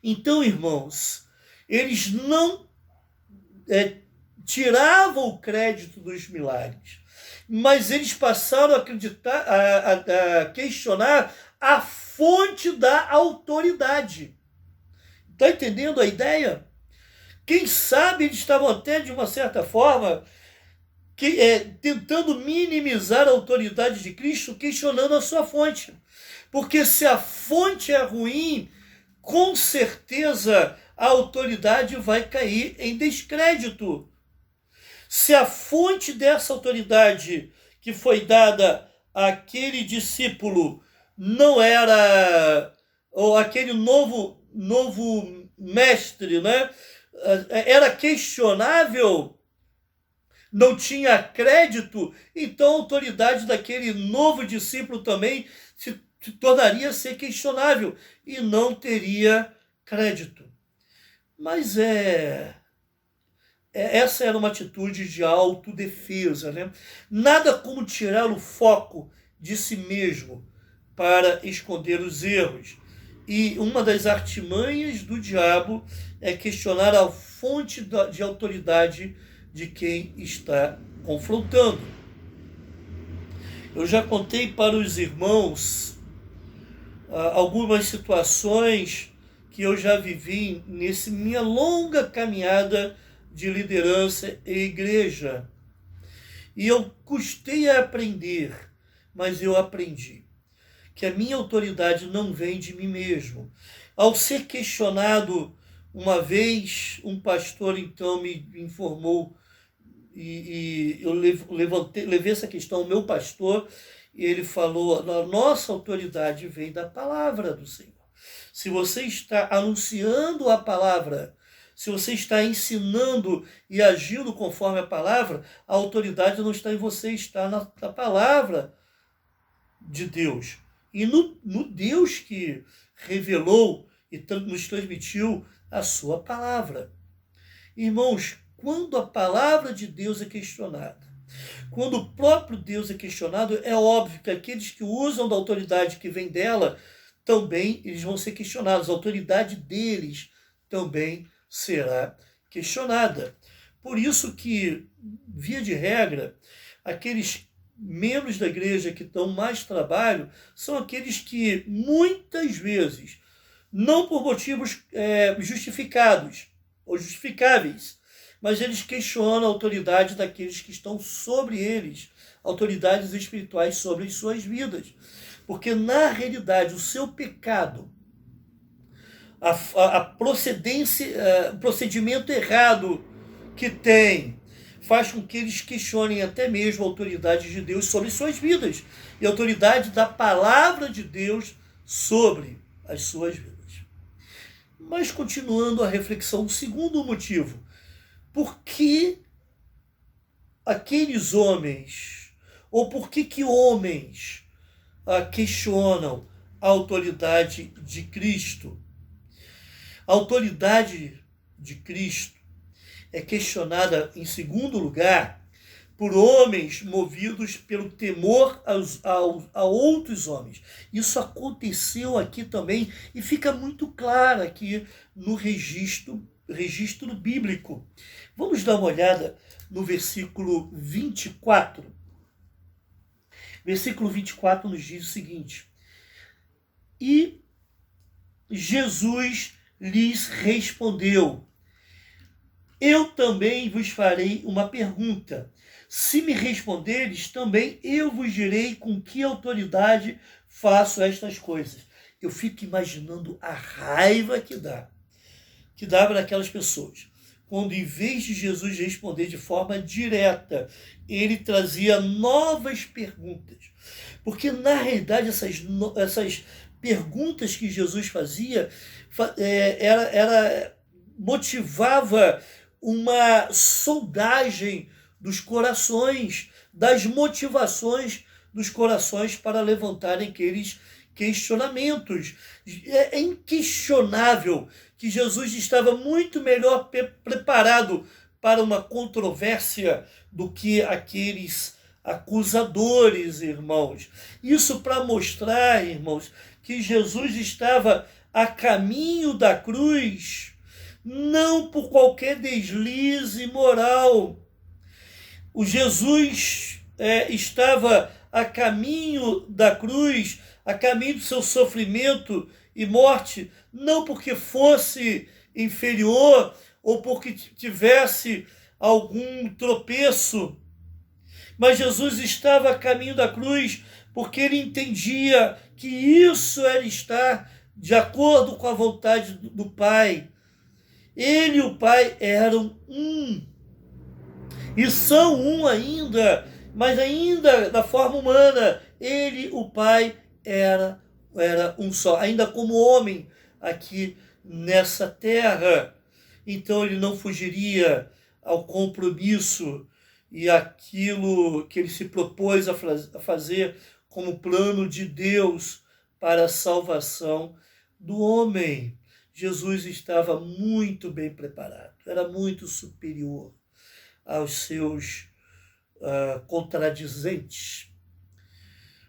Então, irmãos, eles não tiravam o crédito dos milagres, mas eles passaram a acreditar, a questionar a fonte da autoridade. Está entendendo a ideia? Quem sabe eles estavam até, de uma certa forma, tentando minimizar a autoridade de Cristo, questionando a sua fonte. Porque se a fonte é ruim, com certeza a autoridade vai cair em descrédito. Se a fonte dessa autoridade que foi dada àquele discípulo não era, ou aquele novo mestre, né, era questionável, não tinha crédito, então a autoridade daquele novo discípulo também se tornaria ser questionável e não teria crédito. Mas essa era uma atitude de autodefesa, né? Nada como tirar o foco de si mesmo para esconder os erros. E uma das artimanhas do diabo é questionar a fonte de autoridade de quem está confrontando. Eu já contei para os irmãos algumas situações que eu já vivi nessa minha longa caminhada de liderança e igreja. E eu custei a aprender, mas eu aprendi que a minha autoridade não vem de mim mesmo. Ao ser questionado uma vez, um pastor então me informou, e eu levei essa questão ao meu pastor, e ele falou: a nossa autoridade vem da palavra do Senhor. Se você está anunciando a palavra, se você está ensinando e agindo conforme a palavra, a autoridade não está em você, está na palavra de Deus. E no Deus que revelou e nos transmitiu a sua palavra. Irmãos, quando a palavra de Deus é questionada, quando o próprio Deus é questionado, é óbvio que aqueles que usam da autoridade que vem dela, também eles vão ser questionados. A autoridade deles também será questionada. Por isso que, via de regra, aqueles membros da igreja que dão mais trabalho são aqueles que, muitas vezes, não por motivos justificados ou justificáveis, mas eles questionam a autoridade daqueles que estão sobre eles, autoridades espirituais sobre as suas vidas. Porque, na realidade, o seu pecado, a procedência, o procedimento errado que tem, faz com que eles questionem até mesmo a autoridade de Deus sobre suas vidas e a autoridade da palavra de Deus sobre as suas vidas. Mas, continuando a reflexão, o segundo motivo: por que aqueles homens, ou por que homens questionam a autoridade de Cristo? A autoridade de Cristo é questionada, em segundo lugar, por homens movidos pelo temor a outros homens. Isso aconteceu aqui também e fica muito claro aqui no registro bíblico. Vamos dar uma olhada no versículo 24. Versículo 24 nos diz o seguinte: e Jesus lhes respondeu: eu também vos farei uma pergunta. Se me responderes, também eu vos direi com que autoridade faço estas coisas. Eu fico imaginando a raiva que dava naquelas pessoas. quando em vez de Jesus responder de forma direta, ele trazia novas perguntas. Porque, na realidade, essas perguntas que Jesus fazia motivava uma sondagem dos corações, das motivações dos corações para levantarem aqueles questionamentos. É inquestionável que Jesus estava muito melhor preparado para uma controvérsia do que aqueles acusadores, irmãos. Isso para mostrar, irmãos, que Jesus estava a caminho da cruz, não por qualquer deslize moral. O Jesus estava a caminho da cruz, a caminho do seu sofrimento e morte, não porque fosse inferior ou porque tivesse algum tropeço, mas Jesus estava a caminho da cruz porque ele entendia que isso era estar de acordo com a vontade do Pai. Ele e o Pai eram um, e são um ainda, mas ainda da forma humana. Ele, o Pai, era um só, ainda como homem aqui nessa terra. Então ele não fugiria ao compromisso e aquilo que ele se propôs a fazer como plano de Deus para a salvação do homem. Jesus estava muito bem preparado, era muito superior aos seus contradizentes.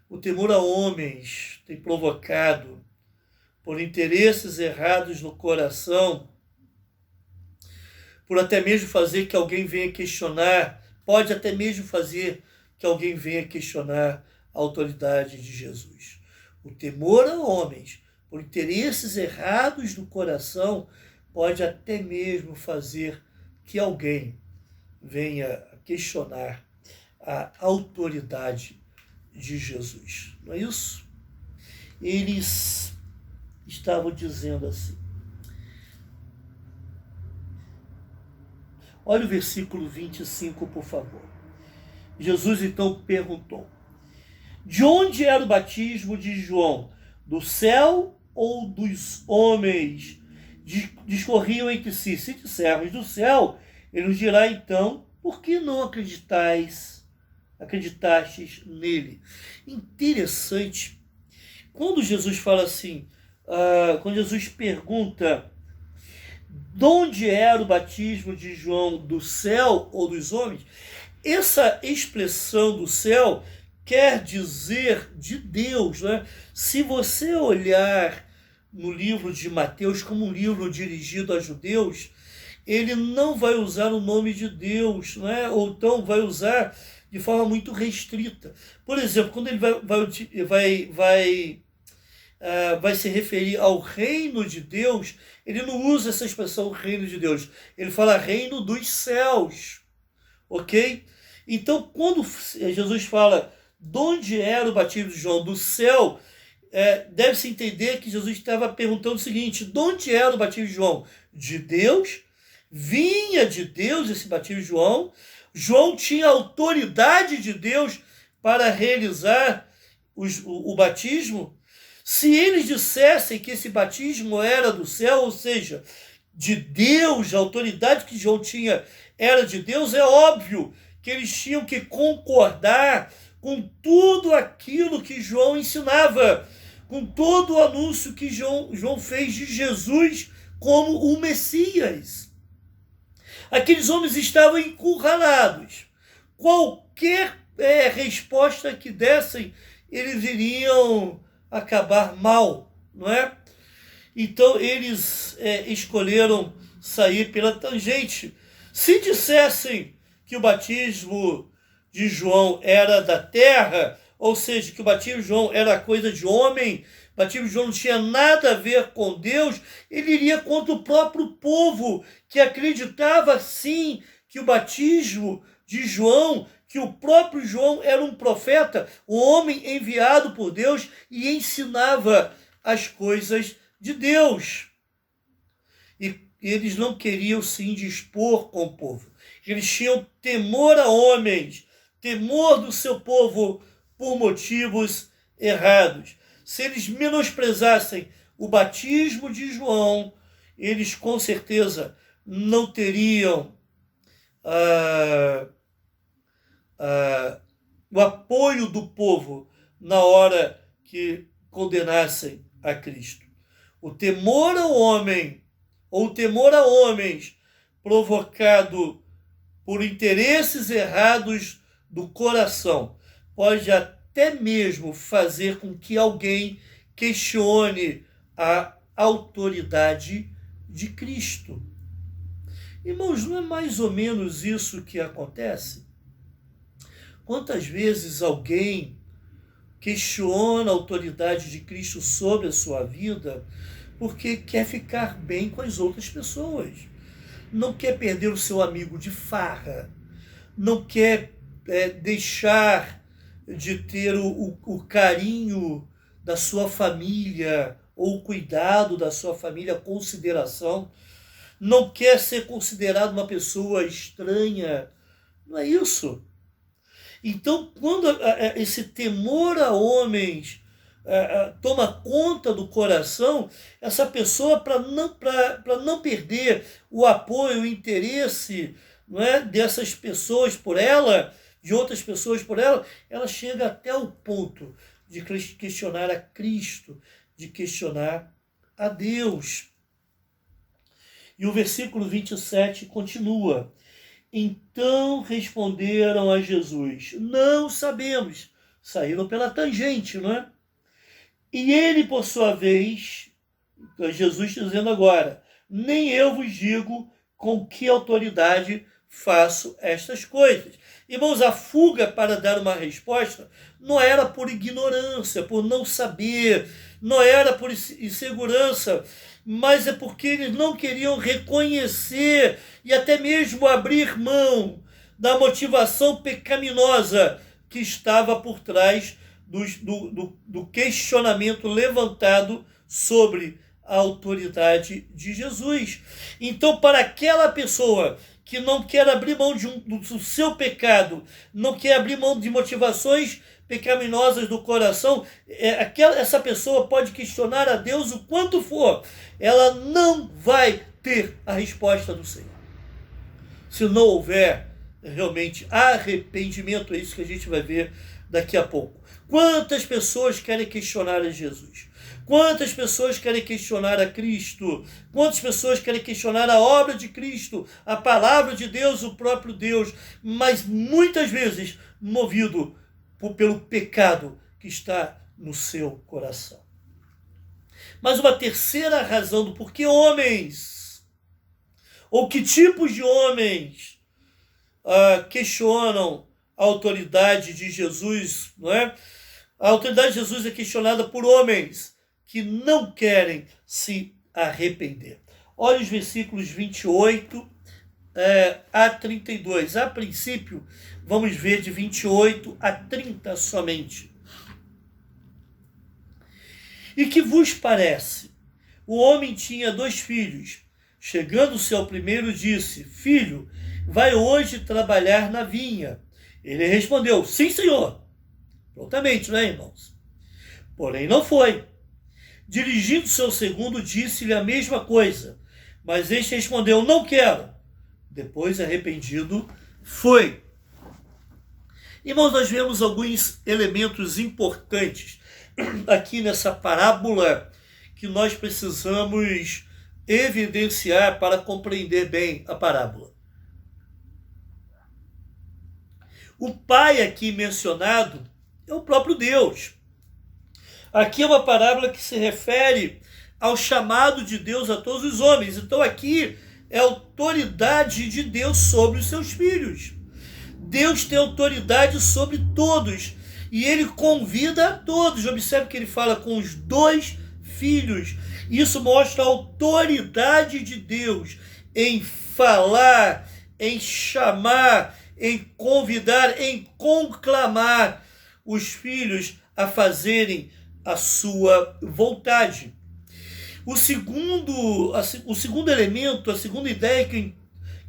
O temor a homens tem provocado, por interesses errados no coração, por até mesmo fazer que alguém venha questionar, pode até mesmo fazer que alguém venha questionar a autoridade de Jesus. O temor a homens, por interesses errados no coração, pode até mesmo fazer que alguém venha questionar a autoridade de Jesus. Não é isso? Eles estavam dizendo assim. Olha o versículo 25, por favor. Jesus então perguntou: de onde era o batismo de João? Do céu ou dos homens? Discorriam entre si. Se dissermos do céu, ele nos dirá então: por que não acreditastes nele? Interessante. Quando Jesus fala assim, quando Jesus pergunta de onde era o batismo de João, do céu ou dos homens, essa expressão do céu quer dizer de Deus, né? Se você olhar no livro de Mateus como um livro dirigido a judeus, ele não vai usar o nome de Deus, né? Ou então vai usar de forma muito restrita. Por exemplo, quando ele vai se referir ao reino de Deus, ele não usa essa expressão reino de Deus, ele fala reino dos céus, ok? Então, quando Jesus fala de onde era o batismo de João, do céu, deve-se entender que Jesus estava perguntando o seguinte: de onde era o batismo de João? De Deus, vinha de Deus esse batismo de João. João tinha autoridade de Deus para realizar o batismo. Se eles dissessem que esse batismo era do céu, ou seja, de Deus, a autoridade que João tinha era de Deus, é óbvio que eles tinham que concordar com tudo aquilo que João ensinava, com todo o anúncio que João fez de Jesus como o Messias. Aqueles homens estavam encurralados. Qualquer resposta que dessem, eles iriam acabar mal, não é? Então eles escolheram sair pela tangente. Se dissessem que o batismo de João era da terra, ou seja, que o batismo de João era coisa de homem, o batismo de João não tinha nada a ver com Deus, ele iria contra o próprio povo, que acreditava sim que o batismo de João, que o próprio João era um profeta, um homem enviado por Deus e ensinava as coisas de Deus. eles não queriam se indispor com o povo. Eles tinham temor a homens, temor do seu povo por motivos errados. Se eles menosprezassem o batismo de João, eles com certeza não teriam o apoio do povo na hora que condenassem a Cristo. O temor ao homem, ou o temor a homens, provocado por interesses errados do coração, pode até mesmo fazer com que alguém questione a autoridade de Cristo. Irmãos, não é mais ou menos isso que acontece? Quantas vezes alguém questiona a autoridade de Cristo sobre a sua vida porque quer ficar bem com as outras pessoas, não quer perder o seu amigo de farra, não quer deixar de ter o carinho da sua família ou o cuidado da sua família, a consideração, não quer ser considerado uma pessoa estranha. Não é isso. Então, quando esse temor a homens toma conta do coração, essa pessoa, para não perder o apoio, o interesse, não é, dessas pessoas por ela, de outras pessoas por ela, ela chega até o ponto de questionar a Cristo, de questionar a Deus. E o versículo 27 continua. Então responderam a Jesus, não sabemos. Saíram pela tangente, não é? E ele, por sua vez, Jesus dizendo agora, nem eu vos digo com que autoridade faço estas coisas. Irmãos, a fuga para dar uma resposta não era por ignorância, por não saber, não era por insegurança, mas é porque eles não queriam reconhecer e até mesmo abrir mão da motivação pecaminosa que estava por trás do questionamento levantado sobre a autoridade de Jesus. Então, para aquela pessoa que não quer abrir mão do seu pecado, não quer abrir mão de motivações pecaminosas do coração, essa pessoa pode questionar a Deus o quanto for, ela não vai ter a resposta do Senhor. Se não houver realmente arrependimento, é isso que a gente vai ver daqui a pouco. Quantas pessoas querem questionar a Jesus? Quantas pessoas querem questionar a Cristo? Quantas pessoas querem questionar a obra de Cristo, a palavra de Deus, o próprio Deus, mas muitas vezes movido pelo pecado que está no seu coração. Mas uma terceira razão do porquê homens, ou que tipos de homens questionam a autoridade de Jesus, não é? A autoridade de Jesus é questionada por homens que não querem se arrepender. Olha os versículos 28 a 32. A princípio, vamos ver de 28 a 30 somente. E que vos parece? O homem tinha 2 filhos. Chegando-se ao primeiro, disse, filho, vai hoje trabalhar na vinha. Ele respondeu, sim, senhor. Prontamente, não é, irmãos? Porém, não foi. Dirigindo-se ao segundo, disse-lhe a mesma coisa. Mas este respondeu, não quero. Depois, arrependido, foi. Irmãos, nós vemos alguns elementos importantes aqui nessa parábola que nós precisamos evidenciar para compreender bem a parábola. O pai aqui mencionado é o próprio Deus. Aqui é uma parábola que se refere ao chamado de Deus a todos os homens. Então aqui é a autoridade de Deus sobre os seus filhos. Deus tem autoridade sobre todos e ele convida a todos. Observe que ele fala com os 2 filhos. Isso mostra a autoridade de Deus em falar, em chamar, em convidar, em conclamar os filhos a fazerem a sua vontade. O segundo elemento, a segunda ideia que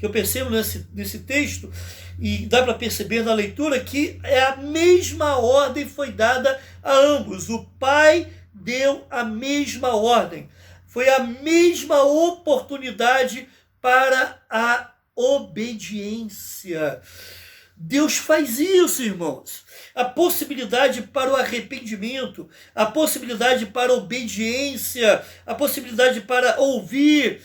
eu percebo nesse texto, e dá para perceber na leitura, que é a mesma ordem foi dada a ambos. O Pai deu a mesma ordem. Foi a mesma oportunidade para a obediência. Deus faz isso, irmãos. A possibilidade para o arrependimento, a possibilidade para a obediência, a possibilidade para ouvir,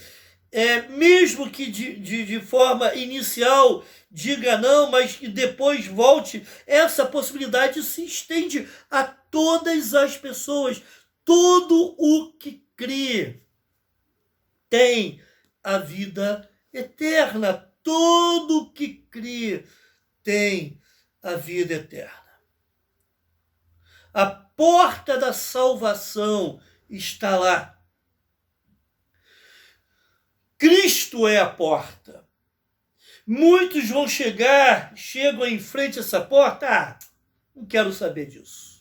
mesmo que de forma inicial diga não, mas que depois volte, essa possibilidade se estende a todas as pessoas. Todo o que crê tem a vida eterna. Todo o que crê tem a vida eterna. A porta da salvação está lá. Cristo é a porta. Muitos chegam em frente a essa porta. Não quero saber disso.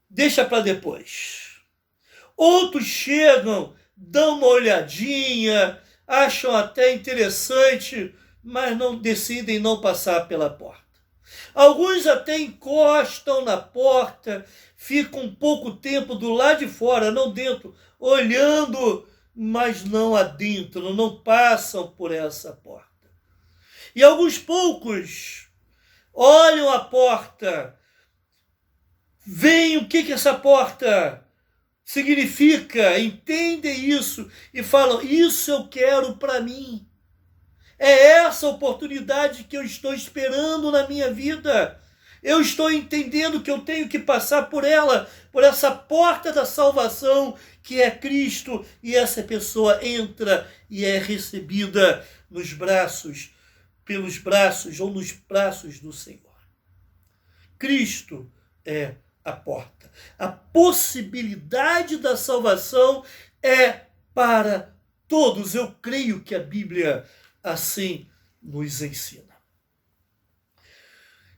Deixa para depois. Outros chegam, dão uma olhadinha, acham até interessante, mas não decidem não passar pela porta. Alguns até encostam na porta, ficam um pouco tempo do lado de fora, não dentro, olhando, mas não adentro, não passam por essa porta. E alguns poucos olham a porta, veem o que essa porta significa, entendem isso e falam: isso eu quero para mim. É essa oportunidade que eu estou esperando na minha vida. Eu estou entendendo que eu tenho que passar por ela, por essa porta da salvação que é Cristo, e essa pessoa entra e é recebida pelos braços ou nos braços do Senhor. Cristo é a porta. A possibilidade da salvação é para todos. Eu creio que a Bíblia assim nos ensina.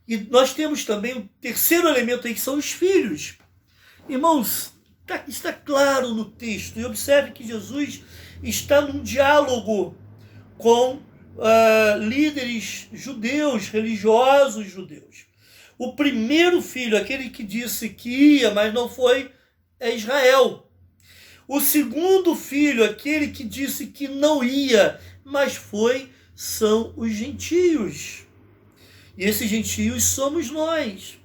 E nós temos também um terceiro elemento aí, que são os filhos. Irmãos, está claro no texto, e observe que Jesus está num diálogo com líderes judeus, religiosos judeus. O primeiro filho, aquele que disse que ia, mas não foi, é Israel. O segundo filho, aquele que disse que não ia, mas foi, são os gentios. E esses gentios somos nós.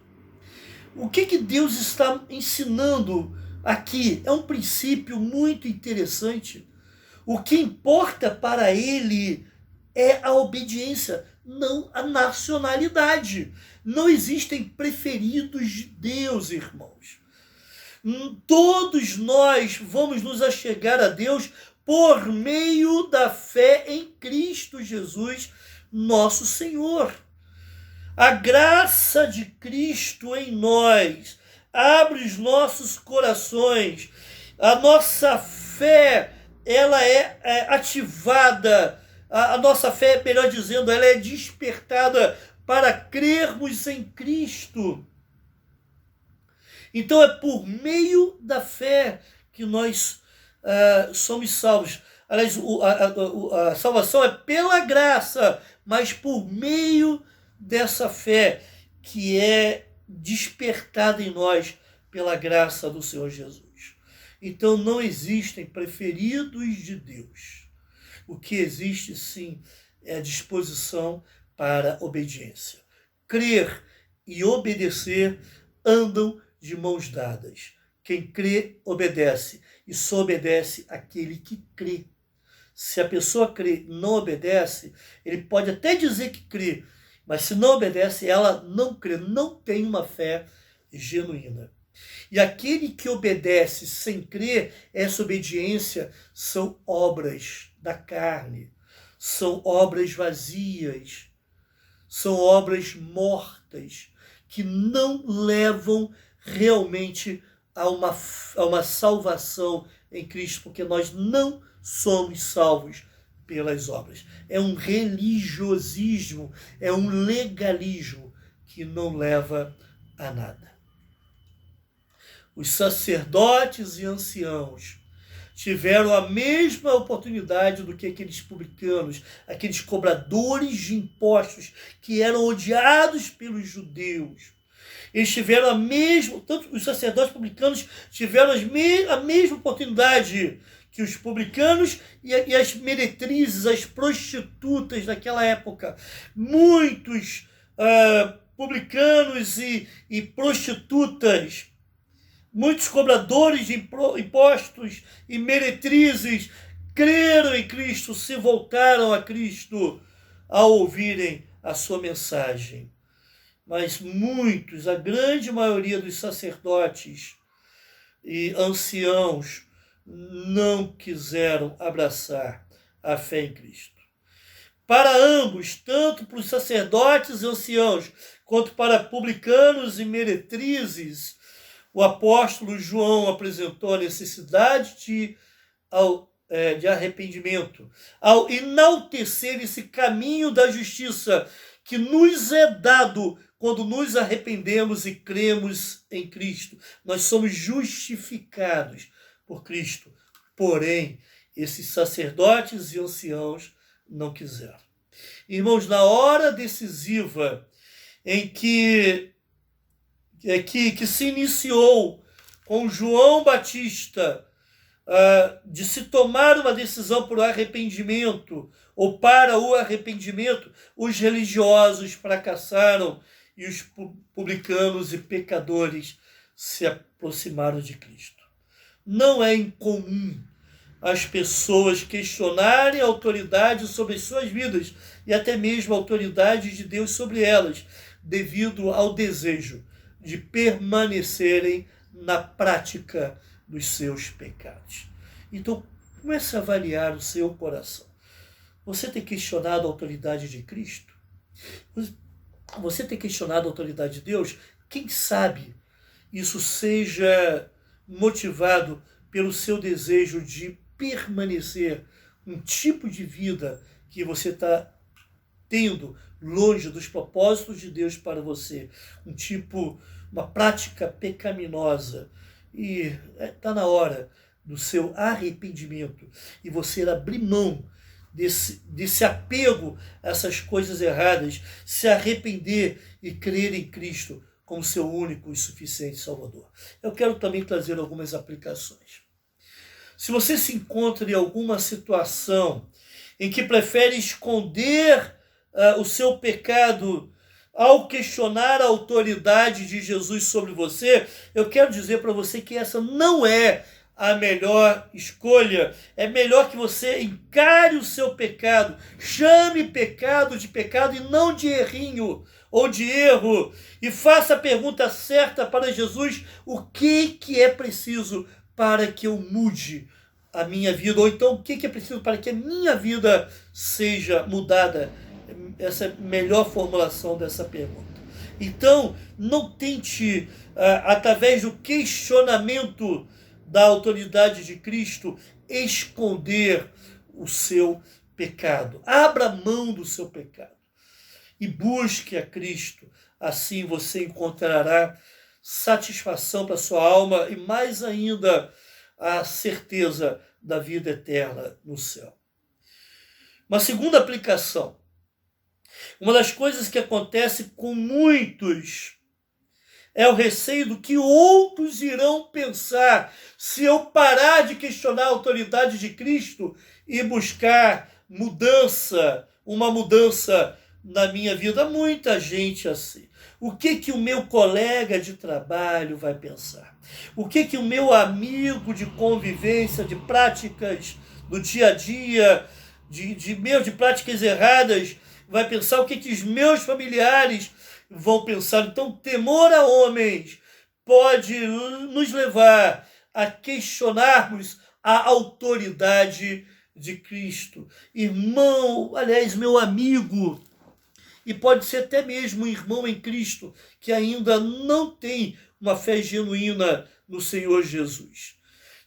O que Deus está ensinando aqui? É um princípio muito interessante. O que importa para ele é a obediência, não a nacionalidade. Não existem preferidos de Deus, irmãos. Todos nós vamos nos achegar a Deus por meio da fé em Cristo Jesus, nosso Senhor. A graça de Cristo em nós abre os nossos corações. A nossa fé, ela é ativada. A nossa fé, melhor dizendo, ela é despertada para crermos em Cristo. Então é por meio da fé que nós somos salvos. Aliás, a salvação é pela graça, mas por meio dessa fé que é despertada em nós pela graça do Senhor Jesus. Então não existem preferidos de Deus. O que existe, sim, é a disposição para obediência. Crer e obedecer andam de mãos dadas. Quem crê, obedece. E só obedece aquele que crê. Se a pessoa crê e não obedece, ele pode até dizer que crê, mas se não obedece, ela não crê, não tem uma fé genuína. E aquele que obedece sem crer, essa obediência são obras da carne, são obras vazias, são obras mortas, que não levam realmente a uma salvação em Cristo, porque nós não somos salvos pelas obras. É um religiosismo, é um legalismo que não leva a nada. Os sacerdotes e anciãos tiveram a mesma oportunidade do que aqueles publicanos, aqueles cobradores de impostos que eram odiados pelos judeus. Eles tiveram a mesma, tanto os sacerdotes publicanos tiveram a mesma oportunidade que os publicanos e as meretrizes, as prostitutas daquela época. Muitos publicanos e prostitutas, muitos cobradores de impostos e meretrizes creram em Cristo, se voltaram a Cristo ao ouvirem a sua mensagem. Mas muitos, a grande maioria dos sacerdotes e anciãos não quiseram abraçar a fé em Cristo. Para ambos, tanto para os sacerdotes e anciãos, quanto para publicanos e meretrizes, o apóstolo João apresentou a necessidade de arrependimento, ao enaltecer esse caminho da justiça que nos é dado quando nos arrependemos e cremos em Cristo. Nós somos justificados por Cristo. Porém, esses sacerdotes e anciãos não quiseram. Irmãos, na hora decisiva em que se iniciou com João Batista de se tomar uma decisão por arrependimento ou para o arrependimento, os religiosos fracassaram e os publicanos e pecadores se aproximaram de Cristo. Não é incomum as pessoas questionarem a autoridade sobre as suas vidas e até mesmo a autoridade de Deus sobre elas, devido ao desejo de permanecerem na prática dos seus pecados. Então, comece a avaliar o seu coração. Você tem questionado a autoridade de Cristo? Você tem questionado a autoridade de Deus? Quem sabe isso seja motivado pelo seu desejo de permanecer um tipo de vida que você está tendo longe dos propósitos de Deus para você, uma prática pecaminosa, e está na hora do seu arrependimento e você abrir mão desse apego a essas coisas erradas, se arrepender e crer em Cristo como seu único e suficiente Salvador. Eu quero também trazer algumas aplicações. Se você se encontra em alguma situação em que prefere esconder o seu pecado ao questionar a autoridade de Jesus sobre você, eu quero dizer para você que essa não é a melhor escolha. É melhor que você encare o seu pecado, chame pecado de pecado e não de errinho ou de erro, e faça a pergunta certa para Jesus: o que é preciso para que eu mude a minha vida? Ou então, o que é preciso para que a minha vida seja mudada? Essa é a melhor formulação dessa pergunta. Então, não tente, através do questionamento da autoridade de Cristo, esconder o seu pecado. Abra mão do seu pecado e busque a Cristo. Assim você encontrará satisfação para a sua alma e, mais ainda, a certeza da vida eterna no céu. Uma segunda aplicação. Uma das coisas que acontece com muitos é o receio do que outros irão pensar se eu parar de questionar a autoridade de Cristo e buscar uma mudança na minha vida. Muita gente assim. O que o meu colega de trabalho vai pensar? O que o meu amigo de convivência, de práticas do dia a dia, de práticas erradas, vai pensar? O que os meus familiares vão pensar? Então, temor a homens pode nos levar a questionarmos a autoridade de Cristo. Irmão, aliás, meu amigo, e pode ser até mesmo um irmão em Cristo que ainda não tem uma fé genuína no Senhor Jesus.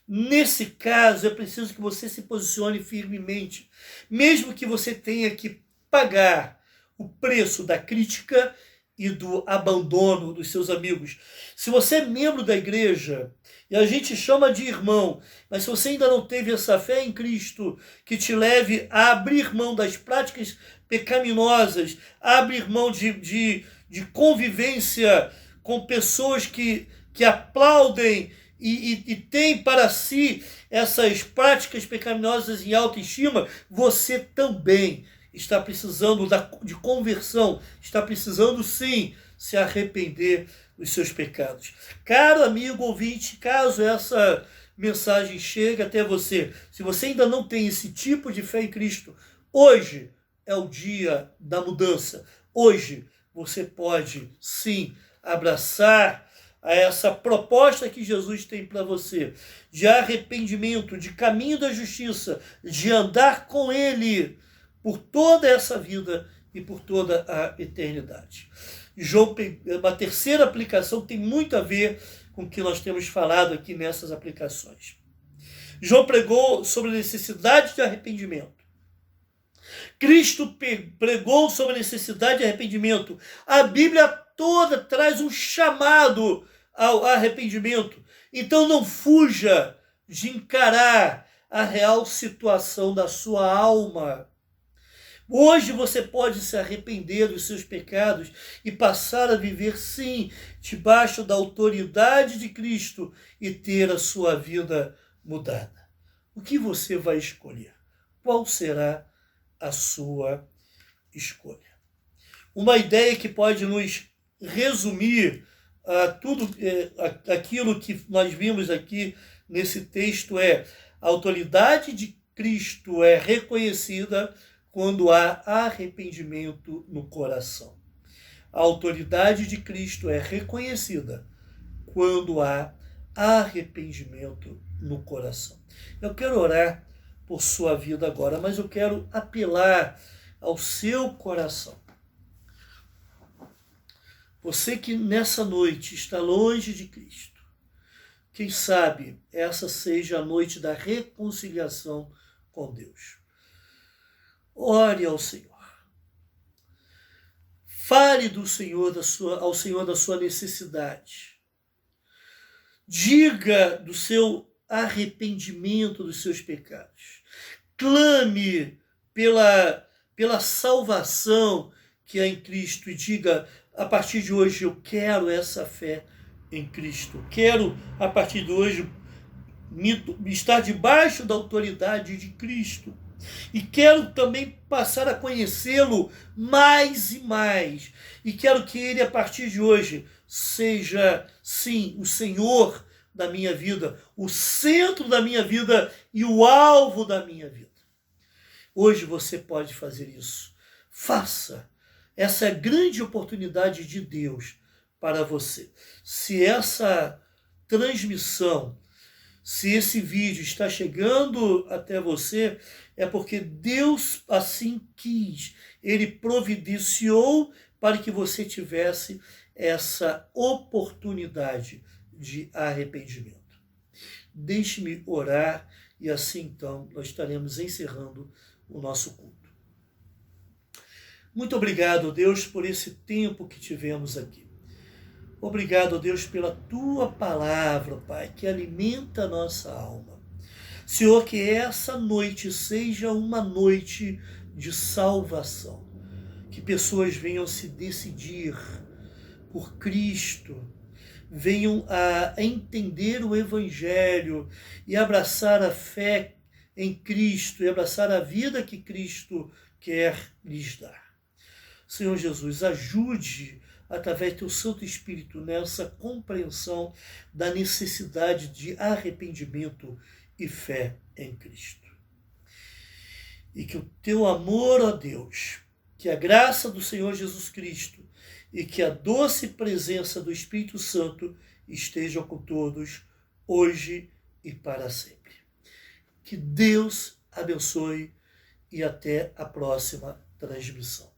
Nesse caso, é preciso que você se posicione firmemente, mesmo que você tenha que pagar o preço da crítica e do abandono dos seus amigos. Se você é membro da igreja, e a gente chama de irmão, mas se você ainda não teve essa fé em Cristo que te leve a abrir mão das práticas pecaminosas, a abrir mão de convivência com pessoas que aplaudem e têm para si essas práticas pecaminosas em autoestima, você também está precisando de conversão, está precisando sim se arrepender dos seus pecados. Caro amigo ouvinte, caso essa mensagem chegue até você, se você ainda não tem esse tipo de fé em Cristo, hoje é o dia da mudança. Hoje você pode sim abraçar a essa proposta que Jesus tem para você, de arrependimento, de caminho da justiça, de andar com Ele por toda essa vida e por toda a eternidade. João, uma terceira aplicação tem muito a ver com o que nós temos falado aqui nessas aplicações. João pregou sobre a necessidade de arrependimento. Cristo pregou sobre a necessidade de arrependimento. A Bíblia toda traz um chamado ao arrependimento. Então não fuja de encarar a real situação da sua alma. Hoje você pode se arrepender dos seus pecados e passar a viver, sim, debaixo da autoridade de Cristo e ter a sua vida mudada. O que você vai escolher? Qual será a sua escolha? Uma ideia que pode nos resumir tudo aquilo que nós vimos aqui nesse texto é: a autoridade de Cristo é reconhecida quando há arrependimento no coração. A autoridade de Cristo é reconhecida quando há arrependimento no coração. Eu quero orar por sua vida agora, mas eu quero apelar ao seu coração. Você que nessa noite está longe de Cristo, quem sabe essa seja a noite da reconciliação com Deus. Ore ao Senhor. Fale do Senhor, ao Senhor da sua necessidade. Diga do seu arrependimento dos seus pecados. Clame pela salvação que há em Cristo e diga: a partir de hoje eu quero essa fé em Cristo. Quero, a partir de hoje, estar debaixo da autoridade de Cristo. E quero também passar a conhecê-lo mais e mais. E quero que ele, a partir de hoje, seja, sim, o Senhor da minha vida, o centro da minha vida e o alvo da minha vida. Hoje você pode fazer isso. Faça. Essa é a grande oportunidade de Deus para você. Se essa transmissão, se esse vídeo está chegando até você, é porque Deus assim quis. Ele providenciou para que você tivesse essa oportunidade de arrependimento. Deixe-me orar e assim então nós estaremos encerrando o nosso culto. Muito obrigado, Deus, por esse tempo que tivemos aqui. Obrigado, Deus, pela Tua palavra, Pai, que alimenta a nossa alma. Senhor, que essa noite seja uma noite de salvação. Que pessoas venham se decidir por Cristo, venham a entender o Evangelho e abraçar a fé em Cristo e abraçar a vida que Cristo quer lhes dar. Senhor Jesus, ajude através do Teu Santo Espírito nessa compreensão da necessidade de arrependimento e fé em Cristo. E que o Teu amor, ó Deus, que a graça do Senhor Jesus Cristo e que a doce presença do Espírito Santo estejam com todos, hoje e para sempre. Que Deus abençoe e até a próxima transmissão.